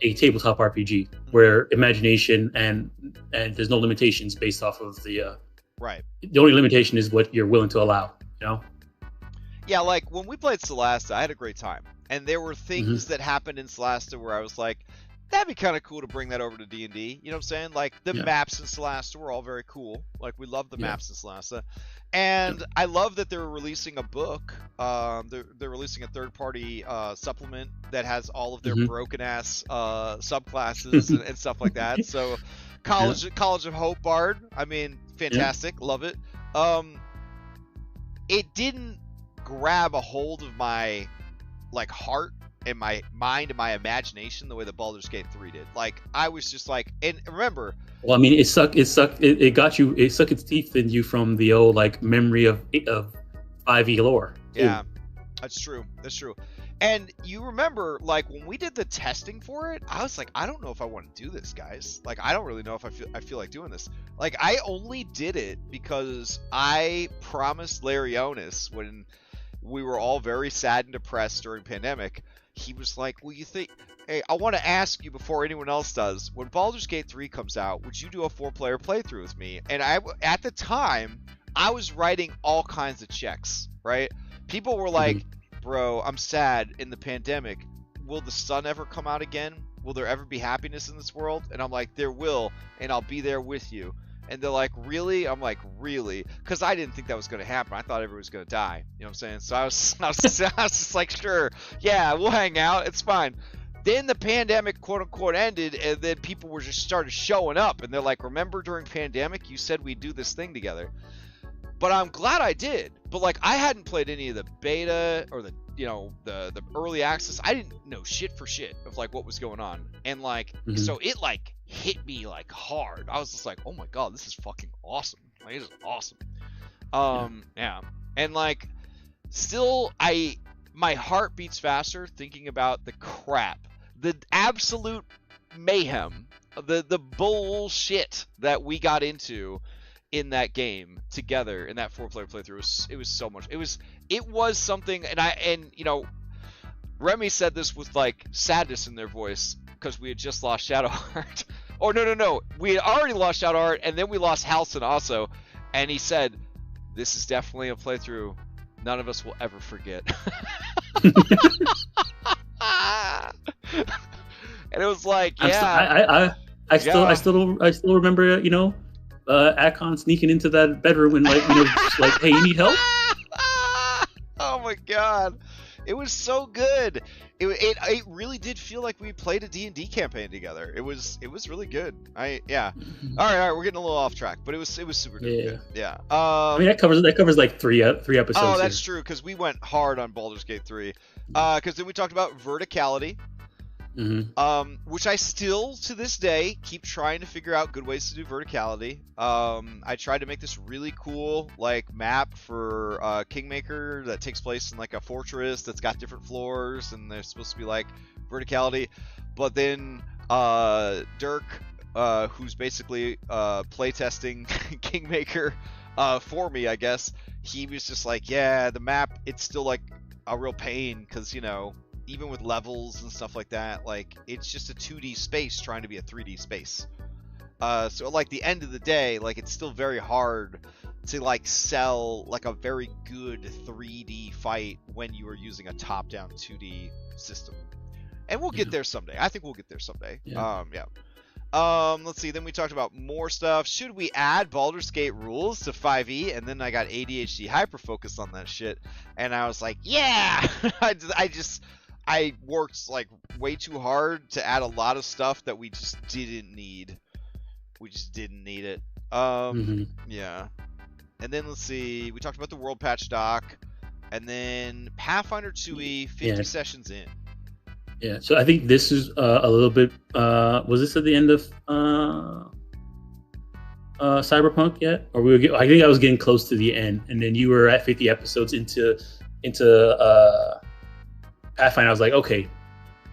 a tabletop RPG where imagination and there's no limitations based off of the right. The only limitation is what you're willing to allow. You know. Yeah, like when we played Celasta, I had a great time, and there were things that happened in Celasta where I was like, that'd be kind of cool to bring that over to D&D. You know what I'm saying? Like, the maps in Celasta were all very cool. Like, we love the maps in Celasta. And I love that they're releasing a book. They're releasing a third-party supplement that has all of their broken-ass subclasses and stuff like that. So, College of Hope Bard, I mean, fantastic. Love it. It didn't grab a hold of my, like, heart in my mind and my imagination the way that Baldur's Gate 3 did. Like, I was just like, and remember, well, I mean, it sucked its teeth in you from the old like memory of 5e lore too. Yeah, that's true. And you remember, like, when we did the testing for it, I was like, I don't know if I want to do this, guys. Like, I don't really know if I feel like doing this. Like, I only did it because I promised Larry Onis, when we were all very sad and depressed during pandemic, he was like, well, you think, hey, I want to ask you before anyone else does, when Baldur's Gate 3 comes out, would you do a 4-player playthrough with me? And at the time, I was writing all kinds of checks, right? People were like, bro, I'm sad in the pandemic. Will the sun ever come out again? Will there ever be happiness in this world? And I'm like, there will, and I'll be there with you. And they're like, really? I'm like, really? Because I didn't think that was going to happen. I thought everyone was going to die. You know what I'm saying? So I was just like, sure. Yeah, we'll hang out. It's fine. Then the pandemic, quote unquote, ended, and then people were just started showing up. And they're like, remember during pandemic, you said we'd do this thing together. But I'm glad I did. But like, I hadn't played any of the beta or the early access. I didn't know shit for shit of like what was going on. And like, so it like hit me like hard. I was just like, oh my god, this is fucking awesome. Like, this is awesome. Yeah. And like, still, my heart beats faster thinking about the crap, the absolute mayhem, the bullshit that we got into in that game together in that 4-player playthrough. It was so much. It was something, and you know, Remy said this with like sadness in their voice because we had just lost Shadowheart. Or no, we had already lost Shadowheart, and then we lost Halcyon also. And he said, "This is definitely a playthrough none of us will ever forget." And it was like, yeah. I still remember, you know, Akon sneaking into that bedroom and like, you know, just like, hey, you need help? Oh my god. It was so good. It really did feel like we played a D&D campaign together. It was really good. All right, we're getting a little off track, but it was super good. Yeah. I mean, that covers like three episodes. Oh, that's true, because we went hard on Baldur's Gate 3. Because then we talked about verticality. Which I still, to this day, keep trying to figure out good ways to do verticality. I tried to make this really cool, like, map for Kingmaker that takes place in, like, a fortress that's got different floors, and there's supposed to be, like, verticality. But then, Dirk, who's basically playtesting Kingmaker for me, I guess, he was just like, yeah, the map, it's still, like, a real pain, because, you know, even with levels and stuff like that, like, it's just a 2D space trying to be a 3D space. So, like, the end of the day, like, it's still very hard to, like, sell, like, a very good 3D fight when you are using a top-down 2D system. And we'll get there someday. I think we'll get there someday. Let's see. Then we talked about more stuff. Should we add Baldur's Gate rules to 5e? And then I got ADHD hyper-focused on that shit. And I was like, yeah! I worked, like, way too hard to add a lot of stuff that we just didn't need. We just didn't need it. Yeah. And then, let's see, we talked about the World Patch doc. And then Pathfinder 2e, 50 sessions in. Yeah, so I think this is a little bit, was this at the end of CyberPunk yet? Or I think I was getting close to the end. And then you were at 50 episodes into Pathfinder. I was like, okay,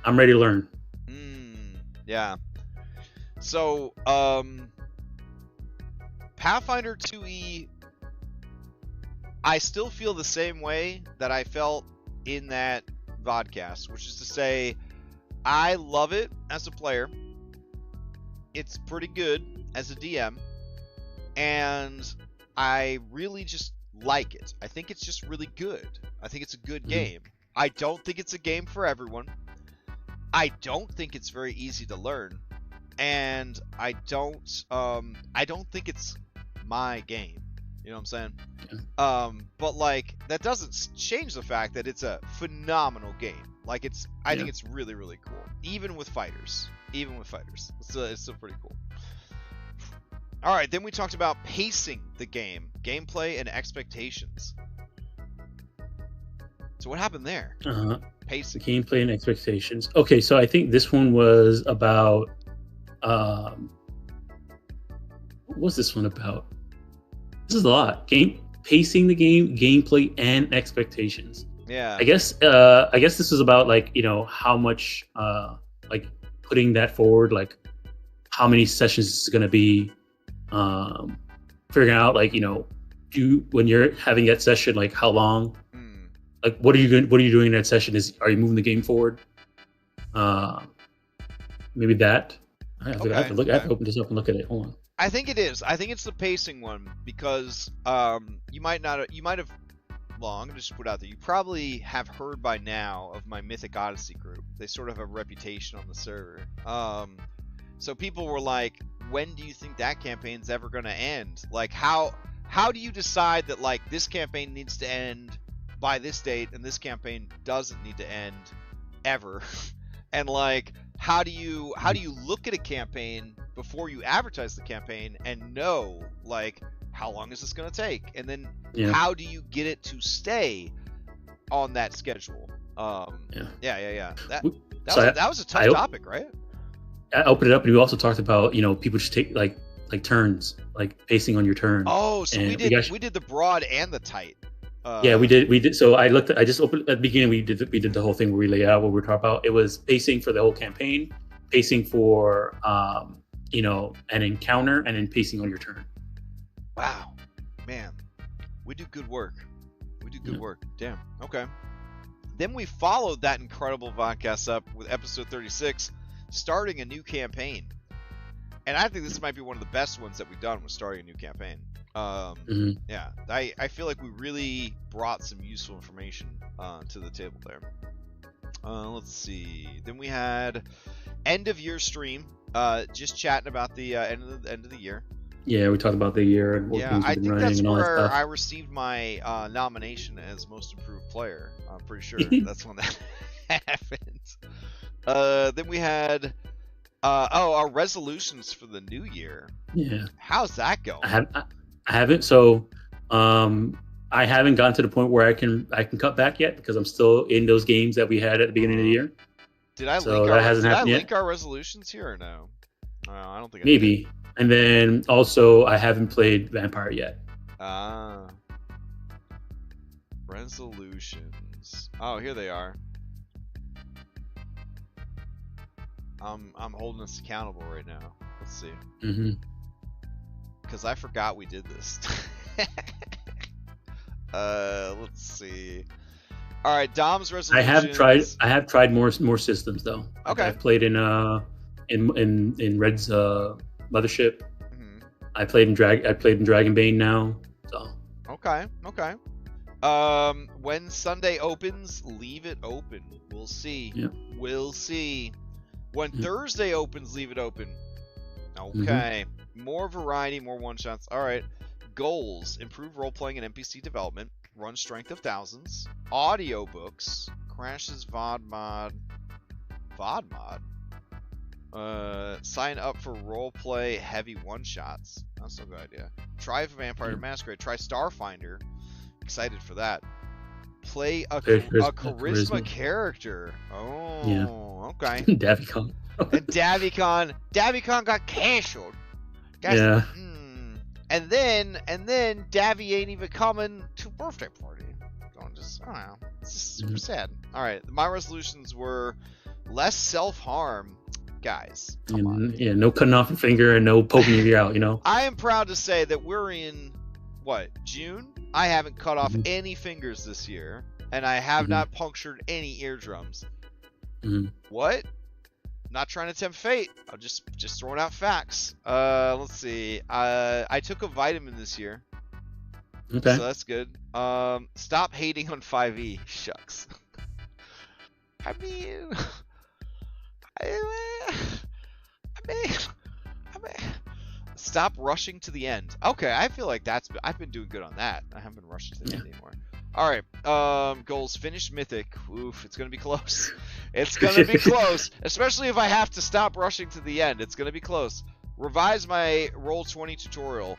I'm ready to learn. Yeah. So, Pathfinder 2e, I still feel the same way that I felt in that VODCast, which is to say, I love it as a player. It's pretty good as a DM, and I really just like it. I think it's just really good. I think it's a good game. I don't think it's a game for everyone. I don't think it's very easy to learn, and I don't think it's my game. You know what I'm saying? But, like, that doesn't change the fact that it's a phenomenal game. Like, I think it's really, really cool. Even with fighters. It's still pretty cool. Alright, then we talked about pacing the game. Gameplay and expectations. So what happened there? Pacing. Gameplay and expectations. Okay, so I think this one was about... what was this one about? This is a lot. Pacing the game, gameplay, and expectations. Yeah. I guess this is about, like, you know, how much like putting that forward, like how many sessions it's gonna be, figuring out, like, you know, when you're having that session, like how long, like what are you doing in that session? Are you moving the game forward? Maybe that. I have to open this up and look at it. Hold on. I think it is. I think it's the pacing one, because you might have, well, I'm going to just put out there, you probably have heard by now of my Mythic Odyssey group. They sort of have a reputation on the server. So people were like, when do you think that campaign's ever going to end? Like, how do you decide that, like, this campaign needs to end by this date and this campaign doesn't need to end ever? And, like, how do you look at a campaign before you advertise the campaign and know, like, how long is this going to take? And then how do you get it to stay on that schedule? That was a tough topic, right? I opened it up, and we also talked about, you know, people just take like turns, like pacing on your turn. Oh, so we did the broad and the tight. Yeah, we did. So I just opened at the beginning. We did the whole thing where we lay out what we're talking about. It was pacing for the whole campaign, pacing for you know, an encounter, and then pacing on your turn. Wow, man, we do good work. Damn. Okay. Then we followed that incredible podcast up with episode 36, starting a new campaign. And I think this might be one of the best ones that we've done with starting a new campaign. Yeah, I feel like we really brought some useful information to the table there. Let's see. Then we had end of year stream, just chatting about the end of the year. Yeah, we talked about the year and what games I we've been think running that's and all that where stuff. I received my nomination as most improved player. I'm pretty sure that's when that happened. Then we had our resolutions for the new year. Yeah. How's that going? I haven't. So, I haven't gotten to the point where I can cut back yet because I'm still in those games that we had at the beginning of the year. Did I so that link our resolutions here or no? I don't think I maybe. did. And then also I haven't played Vampire yet. Resolutions. Oh, here they are. I'm holding us accountable right now. Let's see. Because I forgot we did this. Let's see. All right, Dom's resolutions. I have tried more systems though. Okay. I've played in Red's Mothership. I played in Dragonbane now. So. Okay. When Sunday opens, leave it open. We'll see. Yep. We'll see. When Thursday opens, leave it open. Okay. More variety, more one-shots. All right. Goals: improve role-playing and NPC development. Run strength of thousands. Audiobooks. Crash's VOD mod. Sign up for roleplay heavy one-shots. That's a good idea. Try Vampire the Masquerade. Try Starfinder. Excited for that. Play a charisma character. Oh, yeah. Okay. Davicon. And Davicon got canceled. Yeah. And then Davy ain't even coming to birthday party. I don't know. It's just super sad. All right. My resolutions were less self-harm. Guys, come on. Yeah, no cutting off your finger and no poking your ear out, you know? I am proud to say that we're in, June? I haven't cut off any fingers this year, and I have not punctured any eardrums. What? Not trying to tempt fate. I'm just throwing out facts. Let's see. I took a vitamin this year. Okay. So that's good. Stop hating on 5e. Shucks. I mean, stop rushing to the end. Okay, I feel like I've been doing good on that. I haven't been rushing to the end anymore. All right, goals: finish Mythic. Oof, it's gonna be close. It's gonna be close, especially if I have to stop rushing to the end. It's gonna be close. Revise my Roll20 tutorial.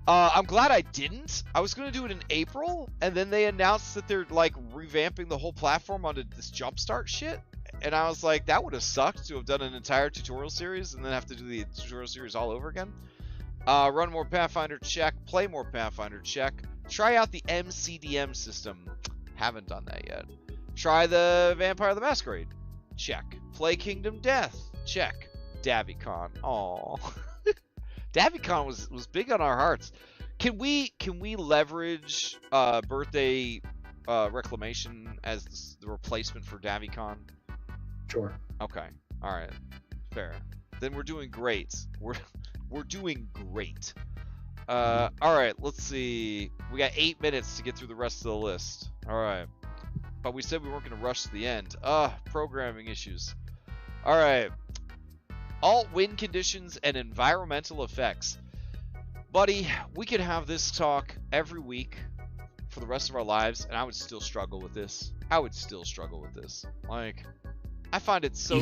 I'm glad I didn't. I was gonna do it in April, and then they announced that they're like revamping the whole platform onto this Jumpstart shit. And I was like, that would have sucked to have done an entire tutorial series and then have to do the tutorial series all over again. Run more Pathfinder, check. Play more Pathfinder, check. Try out the MCDM system. Haven't done that yet. Try the Vampire the Masquerade. Check. Play Kingdom Death. Check. Davicon. Aww. Davicon was big on our hearts. Can we leverage Birthday Reclamation as the replacement for Davicon? Sure. Okay. All right. Fair. Then we're doing great. We're doing great. All right. Let's see. We got 8 minutes to get through the rest of the list. All right. But we said we weren't going to rush to the end. Programming issues. All right. Alt win conditions and environmental effects. Buddy, we could have this talk every week for the rest of our lives, and I would still struggle with this. Like, I find it so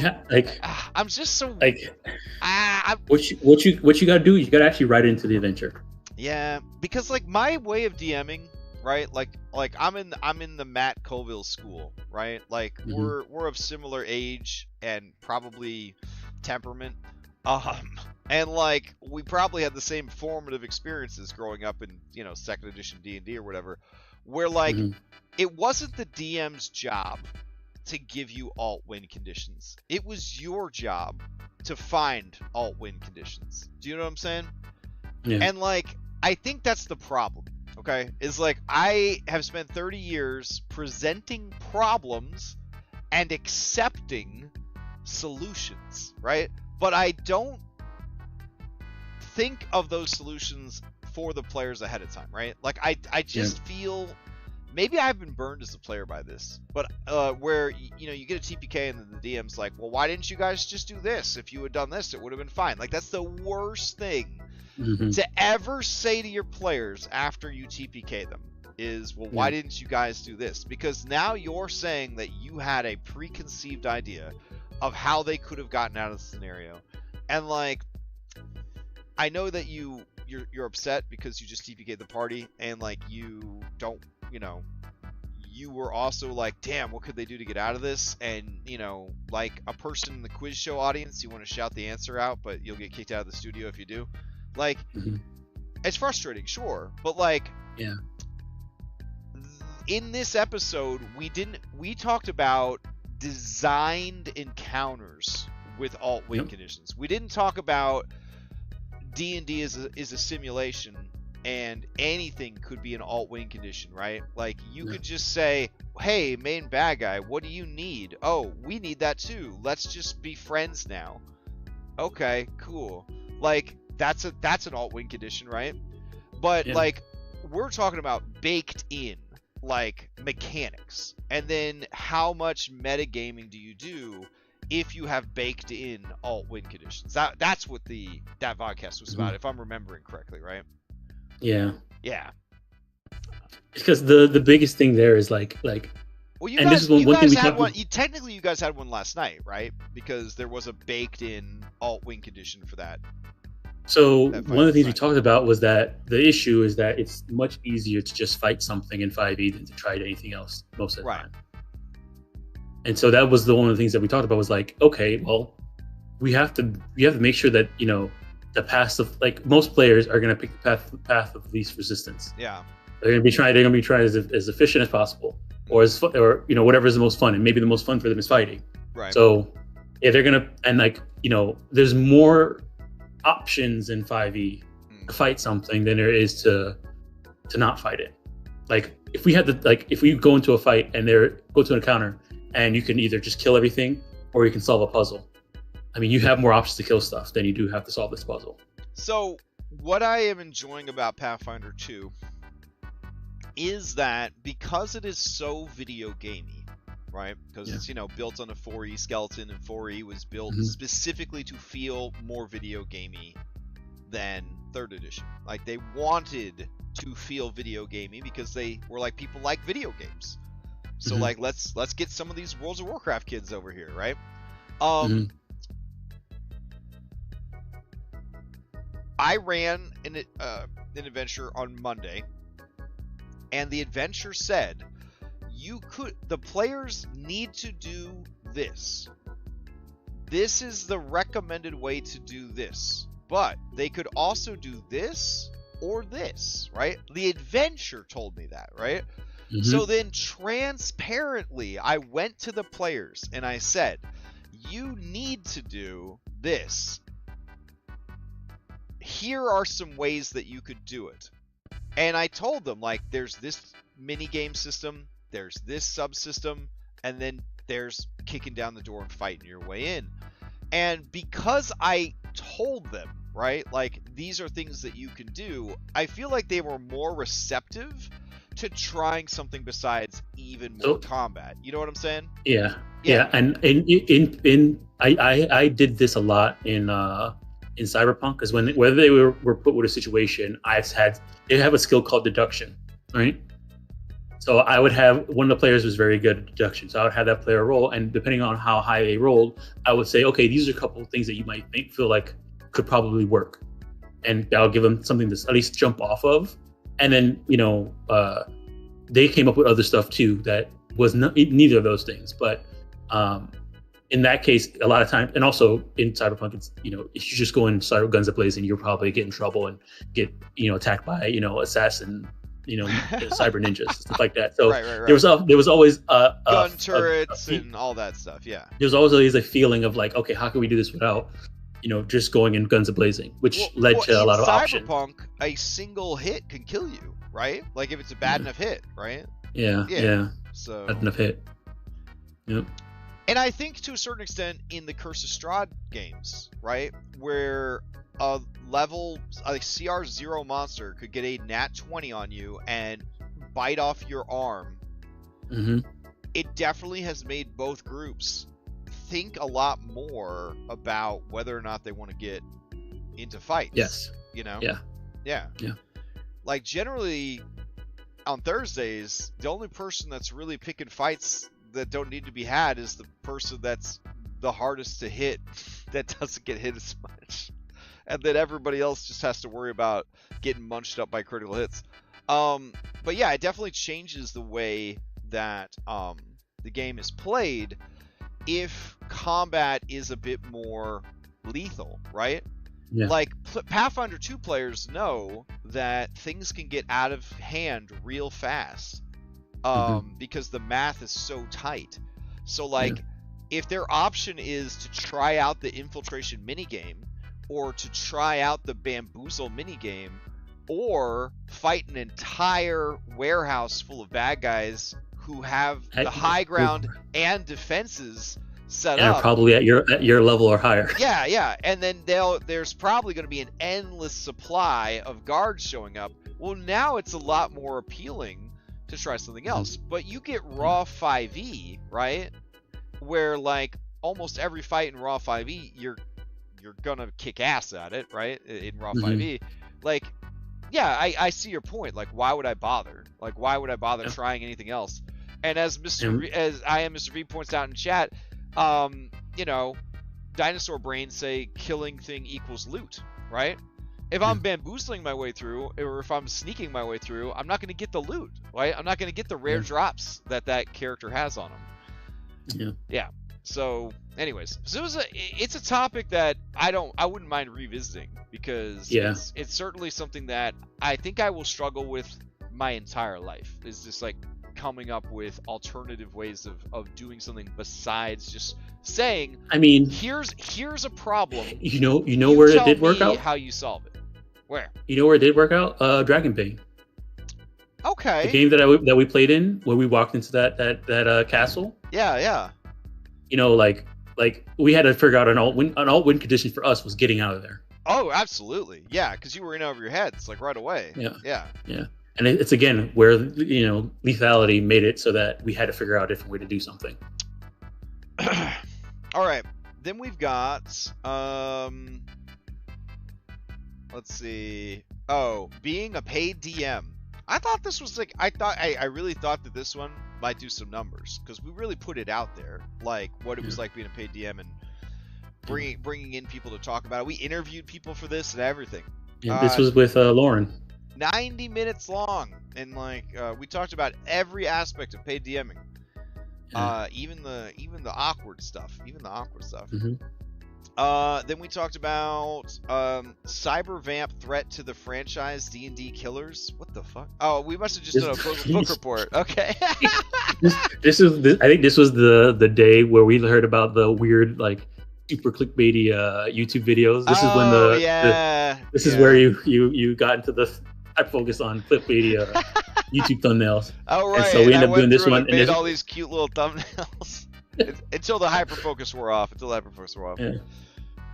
I'm just so what you gotta do is you gotta actually write into the adventure. Yeah, because like my way of DMing, right? Like I'm in the Matt Colville school, right? Like we're of similar age and probably temperament. And like we probably had the same formative experiences growing up in, 2nd edition D&D or whatever, where like it wasn't the DM's job to give you alt win conditions. It was your job to find alt win conditions. Do you know what I'm saying? Yeah. And like I think that's the problem. Okay? Is like I have spent 30 years presenting problems and accepting solutions, right? But I don't think of those solutions for the players ahead of time, right? Like I just feel maybe I've been burned as a player by this, but where you get a TPK and then the DM's like, well, why didn't you guys just do this? If you had done this, it would have been fine. Like that's the worst thing to ever say to your players after you TPK them is, well, why didn't you guys do this? Because now you're saying that you had a preconceived idea of how they could have gotten out of the scenario. And like, I know that you're upset because you just TPK'd the party, and like you don't, you know, you were also like, damn, what could they do to get out of this? And, you know, like a person in the quiz show audience, you want to shout the answer out, but you'll get kicked out of the studio if you do. Like, it's frustrating, sure, but like, in this episode, we talked about designed encounters with alt-win conditions. We didn't talk about D&D is a simulation, and anything could be an alt-win condition, right? Like, you could just say, hey, main bad guy, what do you need? Oh, we need that too. Let's just be friends now. Okay, cool. Like, that's an alt-win condition, right? But like, we're talking about baked in, like, mechanics. And then how much metagaming do you do if you have baked in alt-win conditions? That's what that VODcast was about, if I'm remembering correctly, right? Yeah. Because the biggest thing there is like well, you guys had one. Technically, you guys had one last night, right? Because there was a baked-in alt-win condition for that. So one of the things we talked about was that the issue is that it's much easier to just fight something in 5e than to try anything else most of the time. And so that was one of the things that we talked about was like, okay, well, we have to make sure that, you know, the path of, like, most players are going to pick the path of least resistance. Yeah. They're going to be trying as efficient as possible, or you know, whatever is the most fun, and maybe the most fun for them is fighting. Right. So yeah, they're gonna, and like, you know, there's more options in 5e to fight something than there is to not fight it. Like, if we go into a fight and go to an encounter and you can either just kill everything or you can solve a puzzle. I mean, you have more options to kill stuff than you do have to solve this puzzle. So what I am enjoying about Pathfinder 2 is that because it is so video gamey, right? Because it's, you know, built on a 4e skeleton, and 4e was built specifically to feel more video gamey than 3rd edition. Like, they wanted to feel video gamey because they were like, people like video games. So like, let's get some of these World of Warcraft kids over here, right? I ran an adventure on Monday, and the adventure said the players need to do this. This is the recommended way to do this, but they could also do this or this, right? The adventure told me that, right? So then transparently, I went to the players and I said, you need to do this. Here are some ways that you could do it. And I told them, like, there's this mini game system, there's this subsystem, and then there's kicking down the door and fighting your way in. And because I told them, right, like, these are things that you can do, I feel like they were more receptive to trying something besides even more combat. You know what I'm saying? Yeah. And I did this a lot in CyberPunk, because whether they were put with a situation, they have a skill called deduction, right? So I would have, one of the players was very good at deduction, so I would have that player roll, and depending on how high they rolled, I would say, okay, these are a couple of things that you might feel like could probably work, and I'll give them something to at least jump off of. And then, you know, they came up with other stuff too that was neither of those things, but in that case, a lot of time, and also in CyberPunk, it's, you know, if you just go in guns a-blazing, you'll probably get in trouble and get, you know, attacked by, you know, assassin, you know, cyber ninjas, stuff like that. So there was always gun turrets and all that stuff. Yeah, there's always a feeling of like, okay, how can we do this without, you know, just going in guns a-blazing, which led to a lot of options. CyberPunk, a single hit can kill you, right? Like, if it's a bad enough hit, right? Yeah. So bad enough hit. Yep. And I think to a certain extent in the Curse of Strahd games, right, where a level, like CR0 monster could get a nat 20 on you and bite off your arm, it definitely has made both groups think a lot more about whether or not they want to get into fights. Yes. You know? Yeah. Yeah. Like generally on Thursdays, the only person that's really picking fights that don't need to be had is the person that's the hardest to hit that doesn't get hit as much. And then everybody else just has to worry about getting munched up by critical hits. But yeah, it definitely changes the way that the game is played if combat is a bit more lethal, right? Yeah. Like Pathfinder 2 players know that things can get out of hand real fast because the math is so tight. So like if their option is to try out the infiltration minigame or to try out the bamboozle minigame or fight an entire warehouse full of bad guys who have the high ground and defenses set up, probably at your level or higher. Yeah, and then there's probably going to be an endless supply of guards showing up. Well, now it's a lot more appealing to try something else. But you get Raw 5e, right? Where like almost every fight in Raw 5e, you're gonna kick ass at it, right? In Raw 5e, like, yeah, I see your point. Like, why would I bother? Like, why would I bother trying anything else? And as Mr. V points out in chat, you know, dinosaur brains say killing thing equals loot, right? If I'm bamboozling my way through, or if I'm sneaking my way through, I'm not going to get the loot, right? I'm not going to get the rare drops that character has on him. Yeah. So, anyways, so it's a topic that I wouldn't mind revisiting because it's certainly something that I think I will struggle with my entire life. Is just like coming up with alternative ways of doing something besides just saying, I mean, here's a problem. You know where it did work out? How you solve it? Where? You know where it did work out? Dragon Bane. Okay. The game that we played in, where we walked into that castle. Yeah. You know, like we had to figure out an alt-win condition for us was getting out of there. Oh, absolutely. Yeah, because you were in over your heads like right away. Yeah. And it's again where, you know, lethality made it so that we had to figure out a different way to do something. All right. Then we've got let's see. Oh, being a paid DM. I thought this was like I really thought that this one might do some numbers because we really put it out there, like what it was like being a paid DM and bringing in people to talk about it. We interviewed people for this and everything. Yeah, this was with Lauren. 90 minutes long, and like we talked about every aspect of paid DMing, even the awkward stuff, Then we talked about CyberVamp threat to the franchise D&D killers. What the fuck? Oh, we must have just done a book report. Okay. I think this was the day where we heard about the weird like super clickbaity YouTube videos. This is when this is where you got into the focus on clickbaity YouTube thumbnails. Oh right. And so we ended up doing this one and made all these cute little thumbnails until the hyperfocus wore off. Yeah.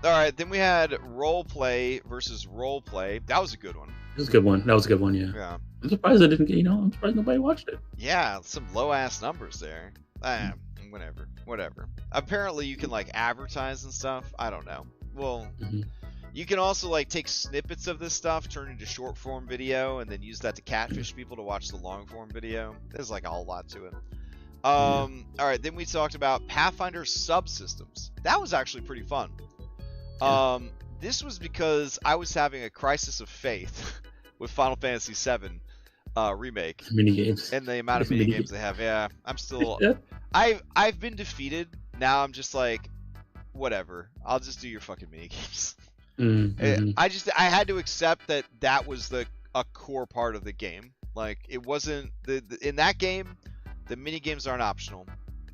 All right, then we had roleplay versus roleplay. That was a good one. That was a good one. Yeah. I'm surprised I didn't get. I'm surprised nobody watched it. Yeah, some low ass numbers there. Whatever. Apparently, you can like advertise and stuff. I don't know. Well, you can also like take snippets of this stuff, turn it into short form video, and then use that to catfish people to watch the long form video. There's like a whole lot to it. All right, then we talked about Pathfinder subsystems. That was actually pretty fun. This was because I was having a crisis of faith with Final Fantasy VII remake minigames and the amount of minigames they have. Yeah, I'm still. I've been defeated. Now I'm just like, whatever. I'll just do your fucking minigames. I had to accept that was a core part of the game. Like it wasn't in that game. The minigames aren't optional.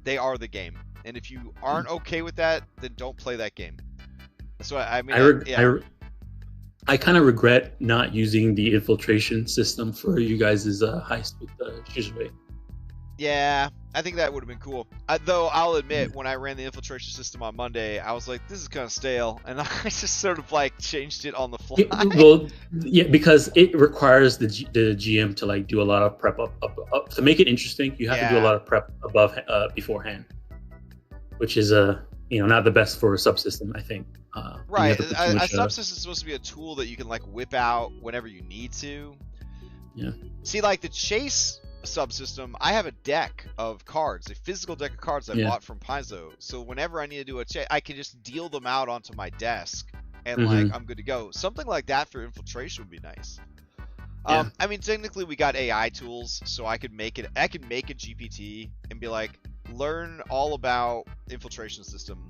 They are the game. And if you aren't okay with that, then don't play that game. So I kind of regret not using the infiltration system for you guys' heist with Shizue. Yeah, I think that would have been cool. Though I'll admit, when I ran the infiltration system on Monday, I was like, this is kind of stale. And I just sort of like changed it on the fly. Yeah, because it requires the GM to like do a lot of prep up. To make it interesting, you have to do a lot of prep beforehand. Which is not the best for a subsystem, I think. Right, a subsystem is supposed to be a tool that you can like whip out whenever you need to. Yeah. See, like the chase subsystem, I have a deck of cards, a physical deck of cards I bought from Paizo. So whenever I need to do a chase, I can just deal them out onto my desk, and like I'm good to go. Something like that for infiltration would be nice. Yeah. I mean, technically we got AI tools, so I could make it. I could make a GPT and be like, learn all about infiltration system.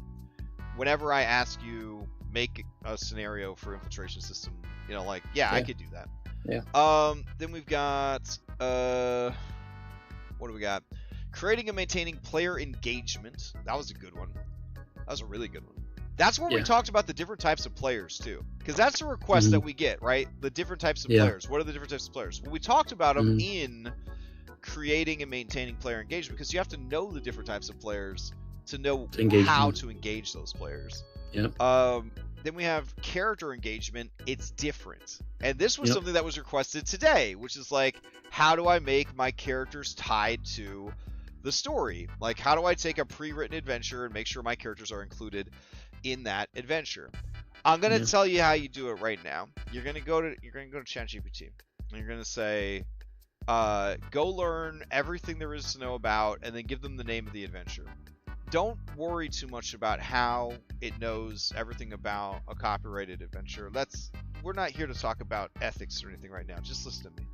Whenever I ask you, make a scenario for infiltration system. Like, I could do that. Yeah. Then we've got what do we got? Creating and maintaining player engagement. That was a good one. That was a really good one. That's where we talked about the different types of players too, because that's a request that we get, right? The different types of players. What are the different types of players? Well, we talked about them in creating and maintaining player engagement, because you have to know the different types of players to know how to engage those players. Yeah. Then we have character engagement. It's different. And this was something that was requested today, which is like, how do I make my characters tied to the story? Like, how do I take a pre-written adventure and make sure my characters are included in that adventure? I'm going to tell you how you do it right now. You're going to go to ChatGPT. And you're going to say, go learn everything there is to know about, and then give them the name of the adventure. Don't worry too much about how it knows everything about a copyrighted adventure. We're not here to talk about ethics or anything right now. Just listen to me.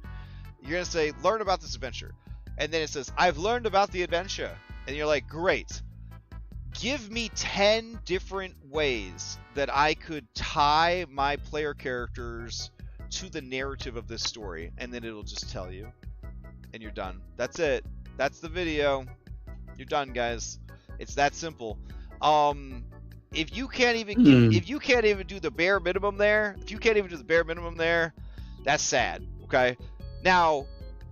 You're going to say, learn about this adventure. And then it says, I've learned about the adventure. And you're like, great. Give me 10 different ways that I could tie my player characters to the narrative of this story. And then it'll just tell you. And you're done. That's it. That's the video. You're done, guys. It's that simple. If you can't even if you can't even do the bare minimum there, that's sad. Okay. Now,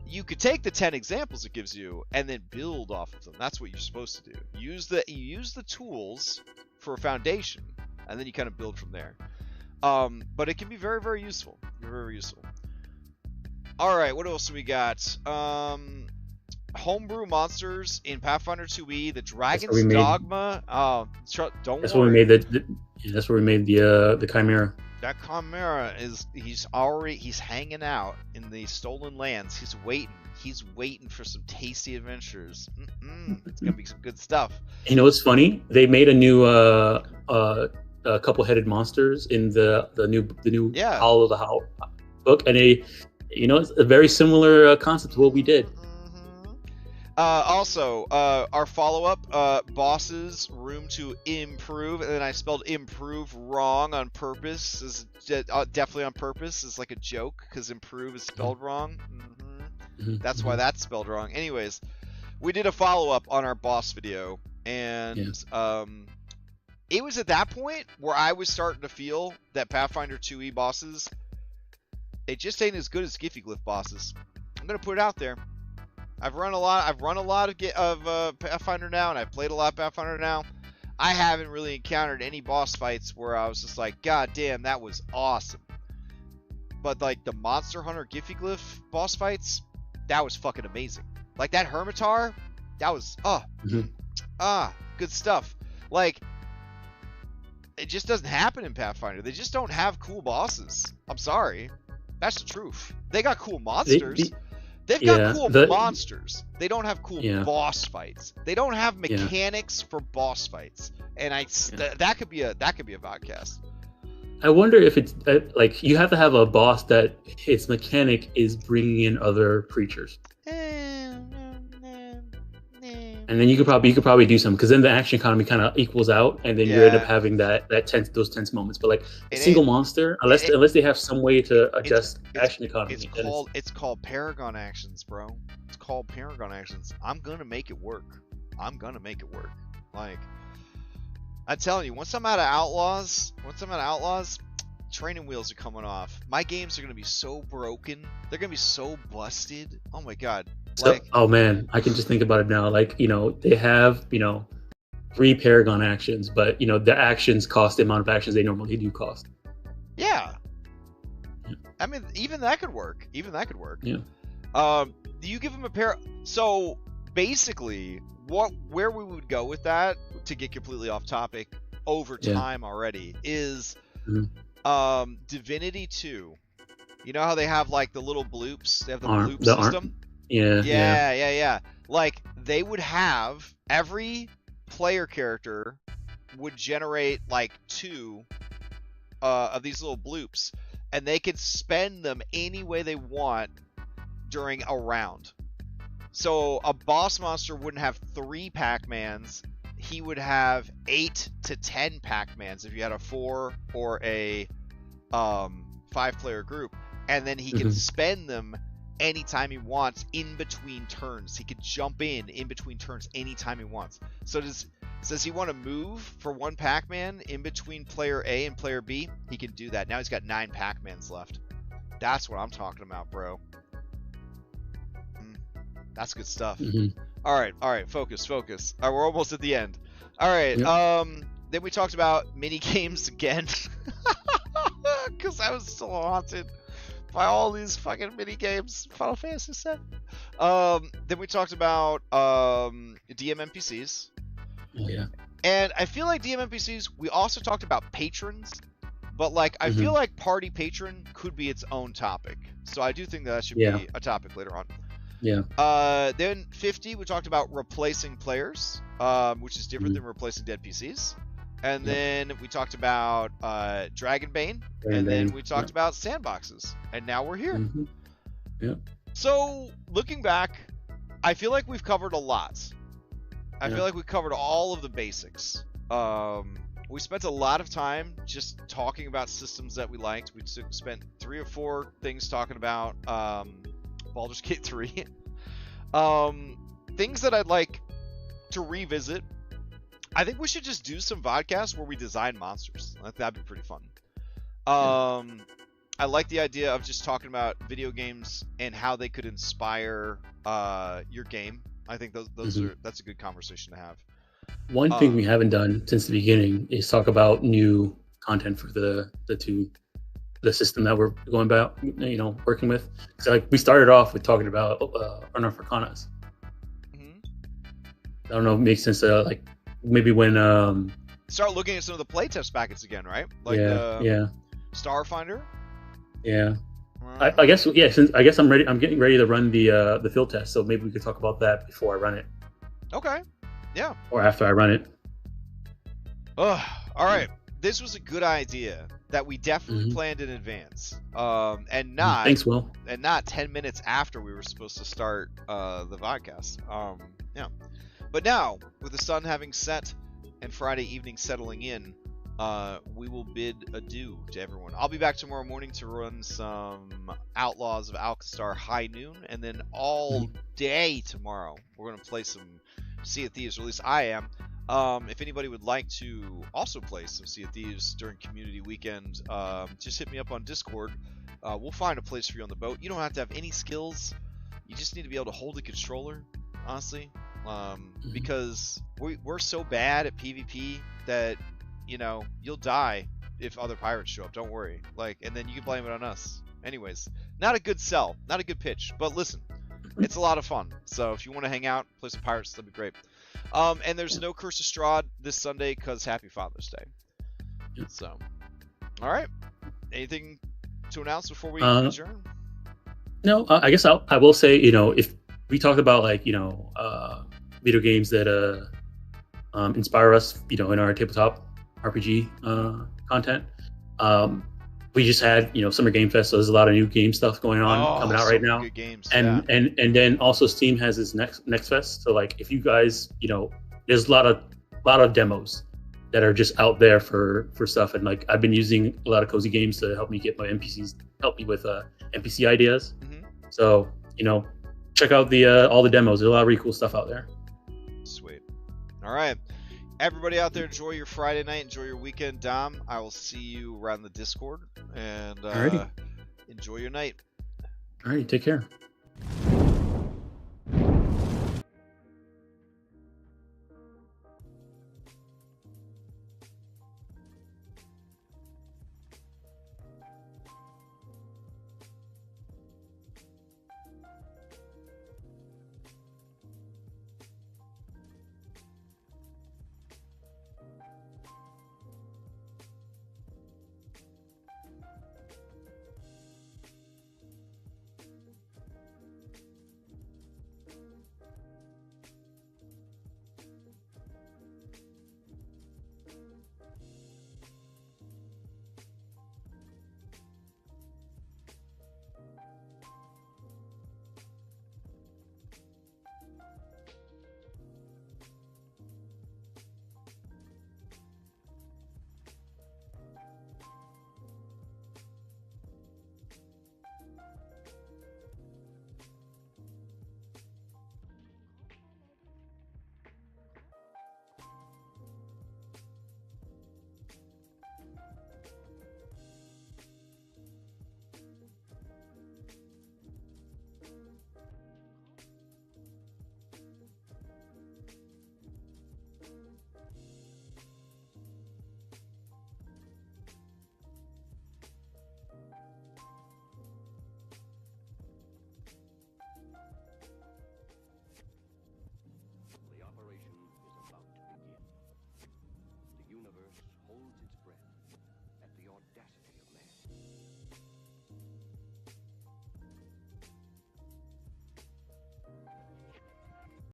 you could take the 10 examples it gives you and then build off of them. That's what you're supposed to do. You use the tools for a foundation, and then you kind of build from there. But it can be very, very useful. Very useful. All right. What else do we got? Homebrew monsters in Pathfinder 2e, the Dragon's Dogma. Don't that's worry. Where we made that's where we made the Chimera. That Chimera he's hanging out in the Stolen Lands. He's waiting for some tasty adventures. It's gonna be some good stuff. You know what's funny? They made a new couple-headed monsters in the new Howl of the Howl book, and it's a very similar concept to what we did. Also, our follow-up, bosses, room to improve, and then I spelled improve wrong on purpose, is definitely on purpose, is like a joke, because improve is spelled wrong. That's why that's spelled wrong. Anyways, we did a follow-up on our boss video, and it was at that point where I was starting to feel that Pathfinder 2e bosses, they just ain't as good as Glyph bosses. I'm gonna put it out there. I've run a lot of Pathfinder now, and I've played a lot of Pathfinder now. I haven't really encountered any boss fights where I was just like, God damn, that was awesome. But like the Monster Hunter Glyph boss fights, that was fucking amazing. Like that Hermitar, that was good stuff. Like, it just doesn't happen in Pathfinder. They just don't have cool bosses. I'm sorry. That's the truth. They got cool monsters. They've got cool monsters. They don't have cool boss fights. They don't have mechanics for boss fights. And that could be a VODcast. I wonder if it's like you have to have a boss that its mechanic is bringing in other creatures. And then you could probably do some, because then the action economy kind of equals out, and then you end up having those tense moments. But like a single monster, unless they have some way to adjust action economy. It's called Paragon actions, bro. It's called Paragon actions. I'm gonna make it work. Like, I'm telling you, once I'm out of Outlaws, training wheels are coming off. My games are gonna be so broken. They're gonna be so busted. Oh my god. Like, oh man, I can just think about it now. Like, they have 3 Paragon actions, but the actions cost the amount of actions they normally do cost. Yeah. I mean, even that could work. Yeah. Do you give them a pair? So basically, where we would go with that, to get completely off topic, over time already, is Divinity 2. You know how they have like the little bloops? They have the bloop system? Yeah. Like, they would have every player character would generate like 2 of these little bloops, and they could spend them any way they want during a round. So a boss monster wouldn't have 3 Pac-Mans, he would have 8 to 10 Pac-Mans if you had a 4 or a 5-player group, and then he can spend them anytime he wants in between turns. He could jump in between turns anytime he wants. So does he want to move for 1 Pac-Man in between player A and player B? He can do that. Now he's got 9 Pac-Mans left. That's what I'm talking about, bro. That's good stuff. All right, focus. All right, we're almost at the end. All right, then we talked about mini games again, because I was so haunted by all these fucking mini games. Final Fantasy VII. Then we talked about DM NPCs. Oh yeah. And I feel like DM NPCs. We also talked about patrons, but like I feel like party patron could be its own topic. So I do think that should be a topic later on. Yeah. Then 50, we talked about replacing players, which is different than replacing dead PCs. And then we talked about Dragonbane, and then we talked about sandboxes. And now we're here. So, looking back, I feel like we've covered a lot. I feel like we covered all of the basics. We spent a lot of time just talking about systems that we liked. We spent 3 or 4 things talking about Baldur's Gate 3. Things that I'd like to revisit. I think we should just do some VODcasts where we design monsters. I think that'd be pretty fun. I like the idea of just talking about video games and how they could inspire your game. I think that's a good conversation to have. One thing we haven't done since the beginning is talk about new content for the system that we're going about, working with. So like we started off with talking about Runner for Kanas. I don't know if it makes sense to like maybe when start looking at some of the playtest packets again, right? Like Starfinder. Yeah. I guess since I guess I'm ready. I'm getting ready to run the field test, so maybe we could talk about that before I run it. Okay. Yeah. Or after I run it. All right. This was a good idea that we definitely planned in advance, and not thanks, Will, and not 10 minutes after we were supposed to start the podcast. Yeah. But now, with the sun having set and Friday evening settling in, we will bid adieu to everyone. I'll be back tomorrow morning to run some Outlaws of Alcastar High Noon, and then all day tomorrow we're going to play some Sea of Thieves, or at least I am. If anybody would like to also play some Sea of Thieves during community weekend, just hit me up on Discord. We'll find a place for you on the boat. You don't have to have any skills. You just need to be able to hold a controller, honestly. Because we're so bad at PvP that, you'll die if other pirates show up. Don't worry. And then you can blame it on us. Anyways, not a good sell, not a good pitch, but listen, it's a lot of fun. So if you want to hang out, play some pirates, that'd be great. And there's no Curse of Strahd this Sunday because Happy Father's Day. So, all right. Anything to announce before we adjourn? No, I guess I will say, if we talked about video games that inspire us, in our tabletop RPG content. We just had, Summer Game Fest, so there's a lot of new game stuff going on coming out right now. Good games, and then also Steam has its next fest. So if you guys, there's a lot of demos that are just out there for stuff, and I've been using a lot of cozy games to help me get my NPCs, help me with NPC ideas. So check out all the demos. There's a lot of really cool stuff out there. Sweet. All right. Everybody out there, enjoy your Friday night. Enjoy your weekend, Dom. I will see you around the Discord. And enjoy your night. All right. Take care.